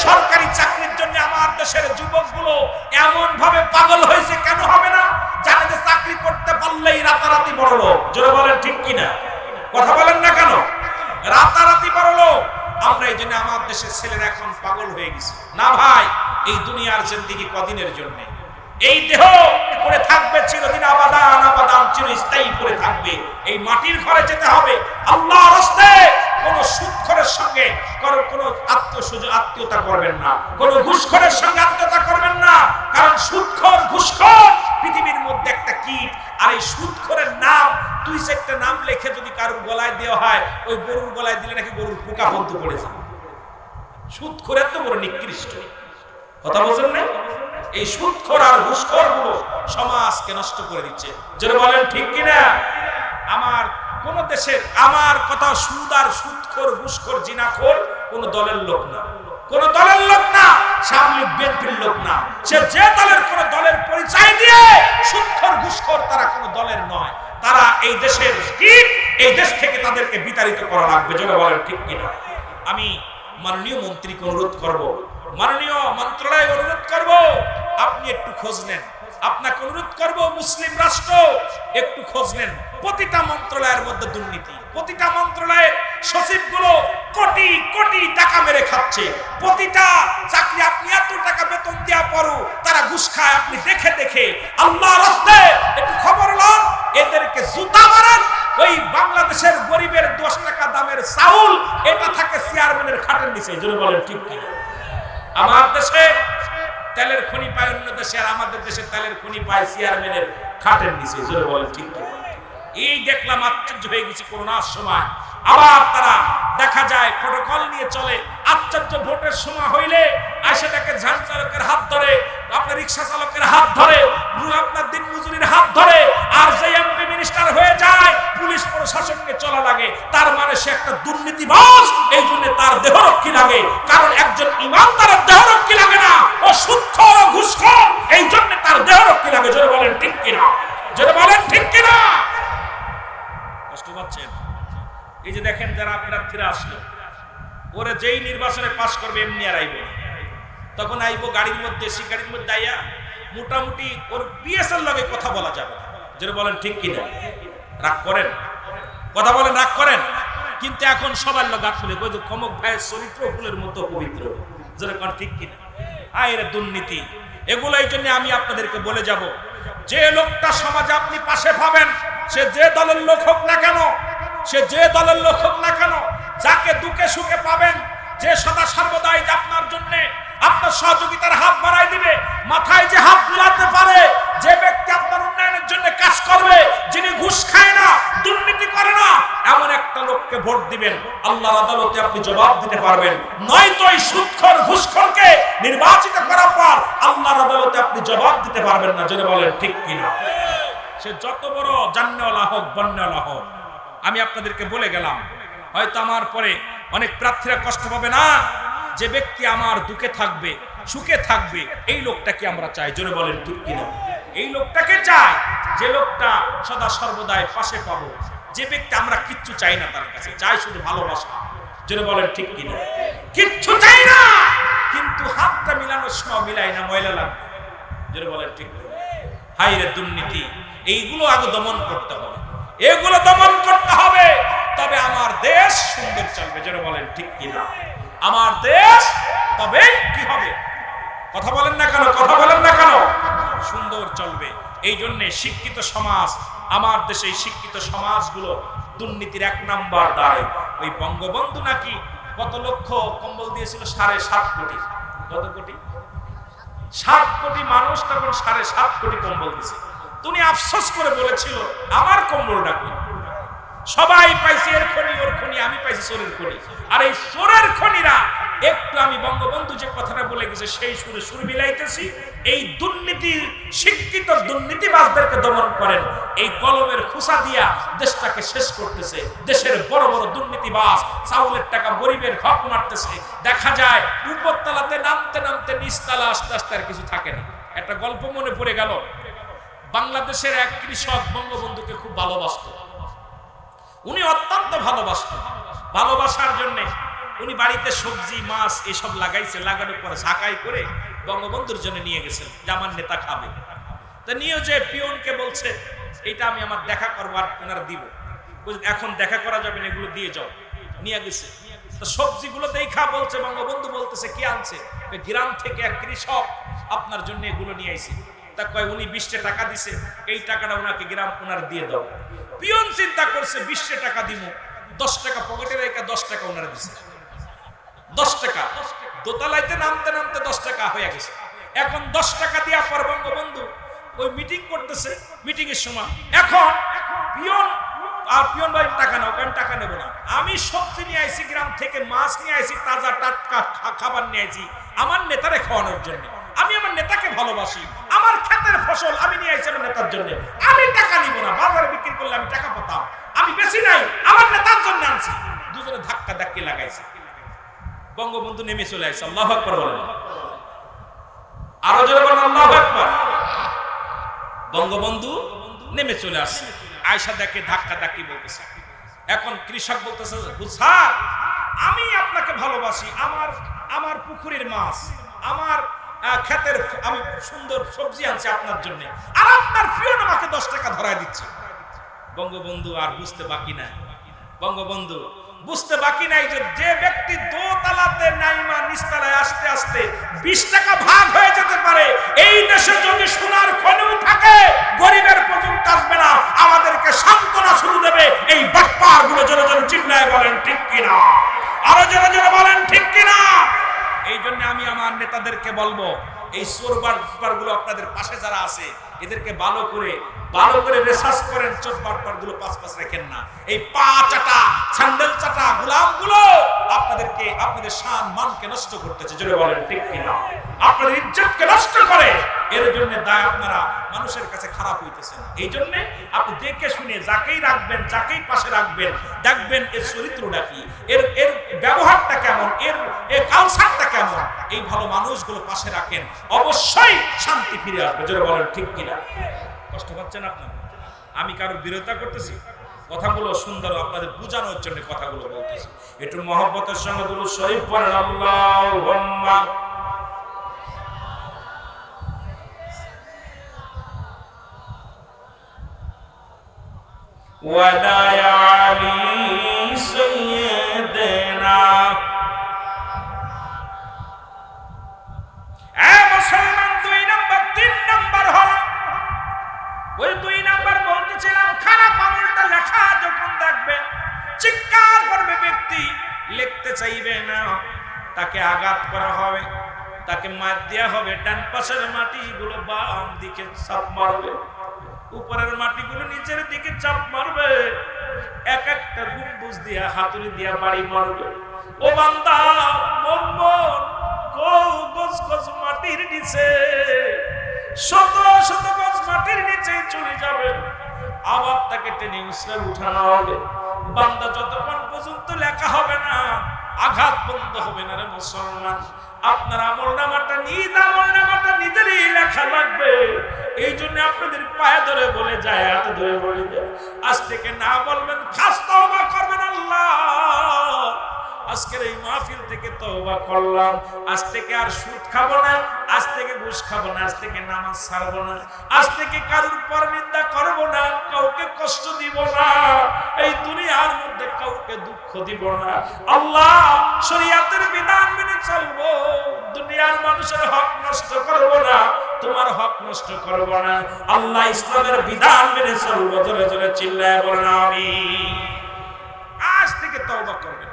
সরকারি চাকরির জন্য আমার দেশের যুবকগুলো এমন ভাবে পাগল হয়েছে, কেন হবে না? জানে যে চাকরি করতে পারলেই রাতারাতি বড় লোক। জোরে বলেন ঠিক কিনা? কথা বলেন না কেন? রাতারাতি বড় লোক। আমরা এই জন্য আমার দেশের ছেলেরা এখন পাগল হয়ে গেছে। না ভাই, এই দুনিয়ার জিন্দেগি কদিনের জন্য? এই দেহ পড়ে থাকবে চিরদিন, আবাদান আবাদান, চিরস্থায়ী পড়ে থাকবে। এই মাটির ঘরে যেতে হবে। আল্লাহর রাস্তায় কোন সুদখোরের সঙ্গে কোনো আত্মীয়তা করবেন না, কোন ঘুষখোরের সঙ্গে আত্মীয়তা করবেন না। কারণ সুদখোর, ঘুষখোর পৃথিবীর মধ্যে একটা কীট। আর এই সুদখোরের নাম 2-4টা নাম লিখে যদি কারোর গলায় দেওয়া হয়, ওই গরুর গলায় দিলে নাকি গরুর পোকা বন্ধ করে যায়। সুদখোর এত বড় নিকৃষ্ট, কথা বলছেন না? এই সুদখোর আর ঘুষখোর গুলো সমাজকে নষ্ট করে দিচ্ছে। যারা বলেন ঠিক কিনা? আমার কোন দেশের, আমার কথা, সুদ আর সুদখোর, ঘুষখোর, জিনাখোর কোন দলের লোক না, কোন দলের লোক না, সামলিক বিএনপির লোক না। সে যে দলের কোন দলের পরিচয় দিয়ে সুদখোর, ঘুষখোর, তারা কোন দলের নয়। তারা এই দেশের কীট, এই দেশ থেকে তাদেরকে বিতাড়িত করা লাগবে। যারা বলেন ঠিক কিনা? আমি মাননীয় মন্ত্রীকে অনুরোধ করব, মাননীয় মন্ত্রণালয় অনুরোধ করব, আপনি একটু খোঁজ নেন। আপনাকে অনুরোধ করব, মুসলিম রাষ্ট্র একটু খোঁজ নেন। প্রতিটা মন্ত্রণালয়ের মধ্যে দুর্নীতি, প্রতিটা মন্ত্রণালয়ের সচিবগুলো কোটি কোটি টাকা মেরে খাচ্ছে। প্রতিটা চাকরি আপনি এত টাকা বেতন দেওয়া পরও তারা ঘুষ খায়। আপনি দেখে দেখে আল্লাহর রাস্তায় একটু খবর লন, এদেরকে জুতা মারেন। ওই বাংলাদেশের গরিবের 10 টাকা দামের চাউল এটা থাকে চেয়ারম্যানের খাটের নিচে। জোরে বলেন ঠিক কিনা? আমার দেশে তেলের খনি পায় অন্য দেশে, আর আমাদের দেশে তেলের খনি পায় চেয়ারম্যানের খাটের নিচে। জোরে বলেন ঠিক কিনা? এই দেখলাম, আশ্চর্য হয়ে গেছি। করোনার সময় আবার তারা দেখা যায় প্রটোকল নিয়ে চলে। আশ্চর্য, ভোটের সময় হইলে আসে দেখে যান চালকের হাত ধরে, আপনার রিক্সা চালকের হাত ধরে, আপনার দিন মজুরির হাত ধরে। আর যে এমপি মিনিস্টার হয়ে যায় পুলিশ প্রশাসনকে চলা লাগে। তার মানে সে একটা দুর্নীতিবাজ। এই জন্য তার দেহরক্ষী লাগে। কারণ একজন ইমানদারের দেহরক্ষী লাগে না, ও সুদখোর ও ঘুষখোর, এই জন্য তার দেহরক্ষী লাগে। জোরে বলেন ঠিক কিনা? জোরে বলেন ঠিক কিনা? কষ্ট পাচ্ছেন? এই যে দেখেন, যারা প্রার্থীরা আসলো, ওরা যেই নির্বাচনে পাশ করবে এমনি আর আইব, তখন আইব গাড়ির মধ্যে, সে গাড়ির মধ্যে আইয়া মোটামুটি ওর পিএসের লগে কথা বলা যাবে। যেটা বলেন ঠিক কিনা? রাগ করেন? কথা বলেন, রাগ করেন? কিন্তু এখন সবার লোক হাত তুলে কই, কমক ভাইয়ের চরিত্র ফুলের মতো পবিত্র। যেটা কোন ঠিক কিনা? এরা দুর্নীতি। এগুলো এই জন্য আমি আপনাদেরকে বলে যাব, যে লোকটা সমাজে আপনি পাশে পাবেন, সে যে দলের লোক হোক না কেন, সে যে দলের লোক হোক না কেন, যাকে দুঃখে সুখে পাবেন, যে সদা সর্বদাই আপনার জন্য আপনার সহযোগিতার হাত বাড়াই দিবে, মাথায় যে হাত বুলাতে পারে, যে ব্যক্তি আপনার উন্নয়নের জন্য কাজ করবে, যিনি ঘুষ খায় না, দুর্নীতি করে না, এমন একটা লোককে ভোট দিবেন। আল্লাহর আদালতে আপনি জবাব দিতে পারবেন। নয়তো এই সুদখোর, ঘুষখোরকে নির্বাচিত করার পর আল্লাহর আদালতে আপনি জবাব দিতে পারবেন না। যেটা বলেন ঠিক কিনা? সে যত বড় জান্নেওয়ালা হোক, বন্নেওয়ালা হোক। আমি আপনাদেরকে বলে গেলাম, হয়তো আমার পরে অনেক প্রার্থীরা কষ্ট পাবে না। যে ব্যক্তি আমার দুঃখে থাকবে, সুখে থাকবে, এই লোকটাকে আমরা চাই। জোরে বলেন ঠিক কিনা? এই লোকটাকে চাই, যে লোকটা সদা সর্বদাই পাশে পাবো। যে ব্যক্তি আমরা কিচ্ছু চাই না তার কাছে, চাই শুধু ভালোবাসা। জোরে বলেন ঠিক কিনা? কিচ্ছু চাই না, কিন্তু হাতটা মিলানোর সময় মিলাই না, ময়লা লাগবে। জোরে বলেন ঠিক কিনা? হাইরে দুর্নীতি, এইগুলো আগে দমন করতে হবে, এগুলো দমন করতে হবে, তবে আমার দেশ সুন্দর চলবে। যেটা বলেন ঠিক কিনা? আমার দেশ তবে কি হবে? কথা বলেন না কেন? কথা বলেন না কেন? সুন্দর চলবে। এই জন্য শিক্ষিত সমাজ, আমার দেশে শিক্ষিত সমাজগুলো দুর্নীতির 1 নাম্বার দাঁড়ায়। ওই বঙ্গবন্ধু নাকি কত লক্ষ কম্বল দিয়েছিল? 7.5 কোটি। কত কোটি? 7 কোটি মানুষ তখন 7.5 কোটি কম্বল দিয়েছে। তুমি আফসোস করে বলেছিল, আমার কম্বলটা কই? সবাই পাইছে এর খনি, ওর খনি, আমি পাইছি চোরের খনি। আর এই চোরের খনিরা একটু, আমি বঙ্গবন্ধু যে কথাটা বলে লেগেছে সেই সুরে সুর মিলাইতেছি। এই দুর্নীতি শিক্ষিত দুর্নীতিবাজদেরকে দমন করেন, এই কলমের খুসা দিয়া দেশটাকে শেষ করতেছে। দেশের বড় বড় দুর্নীতিবাজ চাউলের টাকা গরিবের হক মারতেছে। দেখা যায় উপরতলাতে নামতে নামতে নিচতলা আস্তে আস্তে আর কিছু থাকে না। একটা গল্প মনে পড়ে গেল। বাংলাদেশের এক কৃষক বঙ্গবন্ধুকে খুব ভালোবাসত। উনি অত্যন্ত ভালোবাসত। ভালোবাসার জন্য উনি বাড়িতে সবজি মাছ এসব লাগাইছে। লাগানোর পরে ঝাঁকাই করে বঙ্গবন্ধুর জন্য নিয়ে গেছেন যে আমার নেতা খাবে। তা নিয়ে যে পিয়নকে বলছে এটা আমি আমার দেখা করবো আর ওনারা দিব। এখন দেখা করা যাবে না, এগুলো দিয়ে যাও। নিয়ে গেছে। তো সবজিগুলো দেখা বলছে, বঙ্গবন্ধু বলতেছে কি আনছে? গ্রাম থেকে এক কৃষক আপনার জন্য এগুলো নিয়ে আইছে। তা কয় উনি 20 টাকা দিছে, এই টাকাটা ওনাকে গ্রাম ওনার দিয়ে দাও। পিয়ন চিন্তা করছে 20 টাকা দিব, 10 টাকা পকেটে রেখে 10 টাকা ওনারা দিছে। 10 টাকা দোতলাইতে নামতে নামতে 10 টাকা হয়ে গেছে। এখন 10 টাকা দিয়া পর বঙ্গবন্ধু ওই মিটিং করতেছে। মিটিং এর সময় এখন পিয়ন ভাই টাকা নাও। কেন টাকা নেব না? আমি সবজি নিয়ে আইছি গ্রাম থেকে, মাছ নিয়ে আইছি, তাজা টাটকা খাবার নিয়ে আইছি আমার নেতারে খাওয়ানোর জন্য। আমি আমার নেতাকে ভালোবাসি। আমার ক্ষেতের ফসল আমি নিয়ে আইছি আমার নেতার জন্য। আমি টাকা নিব না। বাজারে বিক্রি করলে আমি টাকা পেতাম, আমি বেশি নাই, আমার নেতার জন্য আনছি। দুজনে ধাক্কা ধাক্কি লাগাইছে। বঙ্গবন্ধু নেমে চলে আসছে। আল্লাহু আকবার বলেন। আরো জোরে বলেন আল্লাহু আকবার। বঙ্গবন্ধু নেমে চলে আসছে। আয়সা দেখে ধাক্কা ধাক্কি বলতেছে। এখন কৃষক বলতেছে স্যার আমি আপনাকে ভালোবাসি, আমার পুকুরের মাছ, আমার ক্ষেতের আমি সুন্দর সবজি আনছি আপনার জন্য, আর আপনার পিয়ন আমাকে 10 টাকা ধরায় দিচ্ছে। বঙ্গবন্ধু আর বুঝতে বাকি নাই। বঙ্গবন্ধু বুঝতে বাকি নাই যে ব্যক্তি দোতলাতে নাইমা নিচতলায় আসতে আসতে 20 টাকা ভাগ হয়ে যেতে পারে। এই দেশে যদি সোনার খনি থাকে গরিবের পর্যন্ত আসবে না, আমাদেরকে সান্ত্বনা শুরু দেবে এই বাটপার গুলো। জোরে জোরে চিল্লায় বলেন ঠিক কিনা? আরো জোরে জোরে বলেন ঠিক কিনা? এই জন্য আমি আমার নেতাদেরকে বলবো, এই চোর বাটপার গুলো আপনাদের পাশে যারা আছে এদেরকে ভালো করে রিসার্চ করেন। চোর বাটপার গুলো পাশ রাখেন না। এই পা চাটা স্যান্ডেল চাটা গোলাম গুলো আপনাদের শান মানকে নষ্ট করতেছে। জোরে বলেন ঠিক কিনা? আপনাদের ইজ্জতকে নষ্ট করে। এর জন্য দায় আপনারা মানুষের কাছে খারাপ হইতেছেন। এই জন্য আপনি দেখে শুনে যাকেই রাখবেন, যাকেই পাশে রাখবেন, দেখবেন এর চরিত্রটা কি, এর ব্যবহারটা কেমন, এর কালচারটা কেমন। এই ভালো মানুষগুলো পাশে রাখেন, অবশ্যই শান্তি ফিরে আসবে। জোরে বলেন ঠিক কিনা? কষ্ট পাচ্ছেন আপনারা? আমি কারোর বিরোধিতা করতেছি? কথাগুলো সুন্দর আপনাদের বোঝানোর জন্য কথাগুলো বলতেছি। একটু মহব্বতের সঙ্গে দুরূদ শরীফ পড়েন। আল্লাহুম্মা ওয়ালা আলি সাইয়্যিদিনা। মুসলমান 2 নাম্বার 3 নাম্বার হলো ওই 2 নাম্বার বলতেছিলাম, খারাপ আমলটা লেখা যখন দেখবে চিৎকার করবে ব্যক্তি, লিখতে চাইবে না, তাকে আঘাত করা হবে, তাকে মার দেওয়া হবে। ডান পাশের মাটিগুলো বাম দিকে চাপ মারবে, উপরের মাটিগুলো নিচের দিকে চাপ মারবে, এক একটা গম্বুজ দিয়া হাতুড়ি দিয়া বাড়ি মারবে। ও বান্দা মন গজ গজ মাটির নিচে, শত শত গজ মাটির নিচে চলে যাবে। আবার তাকে টেনে উসরে উঠানো হবে। বান্দা যতক্ষণ পর্যন্ত লেখা হবে না, আঘাত বন্ধ হবে না রে মুসলমান, আপনার আমলনামাটা নিজেরই লেখা লাগবে। এই জন্য আপনাদের পায়ে ধরে বলে যায়, হাতে ধরে বলে যায়, আজ থেকে না বলবেন, খাস তওবা করবেন। আল্লাহ আজকের এই মাহফিল থেকে তওবা করলাম, আজ থেকে আর সুদ খাবো না, আজ থেকে ঘুষ খাবো না, আজ থেকে নামাজ ছাড়বো না, আজ থেকে কারোর পরনিন্দা করবো না, কাউকে কষ্ট দিব না, এই দুনিয়ার মধ্যে কাউকে দুঃখ দিব না। আল্লাহ শরীয়তের বিধান মেনে চলবো, দুনিয়ার মানুষের হক নষ্ট করবো না, তোমার হক নষ্ট করবো না। আল্লাহ ইসলামের বিধান মেনে চলবো। জোরে জোরে চিল্লায় বলেন আমিন। আজ থেকে তওবা করবেন।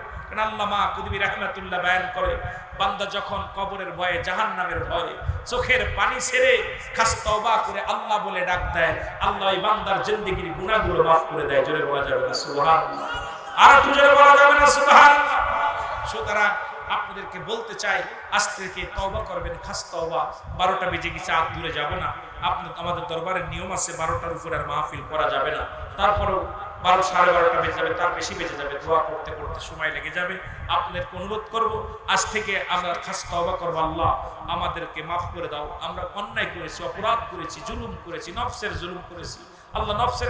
আল্লামা কুতুবী রাহমাতুল্লাহ বয়ান করে, বান্দা যখন কবরের ভয়ে, জাহান্নামের ভয়ে চোখের পানি ছেড়ে খাস তওবা করে আল্লাহ বলে ডাক দেয়, আল্লাহ এই বান্দার জিন্দেগীর গুনাহগুলো মাফ করে দেয়। জোরে বলা যাবে না সুবহানাল্লাহ? আর একটু জোরে বলা যাবে না সুবহানাল্লাহ? সুতরাং আপনাদেরকে বলতে চাই, আজ থেকে তওবা করবেন, খাস তওবা। 12টা বেজে গেছে, আর দূরে যাব না। আমাদের দরবারের নিয়ম আছে 12টার উপরে আর মাহফিল করা যাবে না। তারপরেও 12, সাড়ে 12টা বেজে যাবে, তার বেশি বেজে যাবে, দোয়া করতে করতে সময় লেগে যাবে। আপনাদেরকে অনুরোধ করব, আজ থেকে আমরা খাস তওবা করব। আল্লাহ আমাদেরকে মাফ করে দাও, আমরা অন্যায় করেছি, অপরাধ করেছি, জুলুম করেছি, নফসের জুলুম করেছি। আল্লাহ নফসের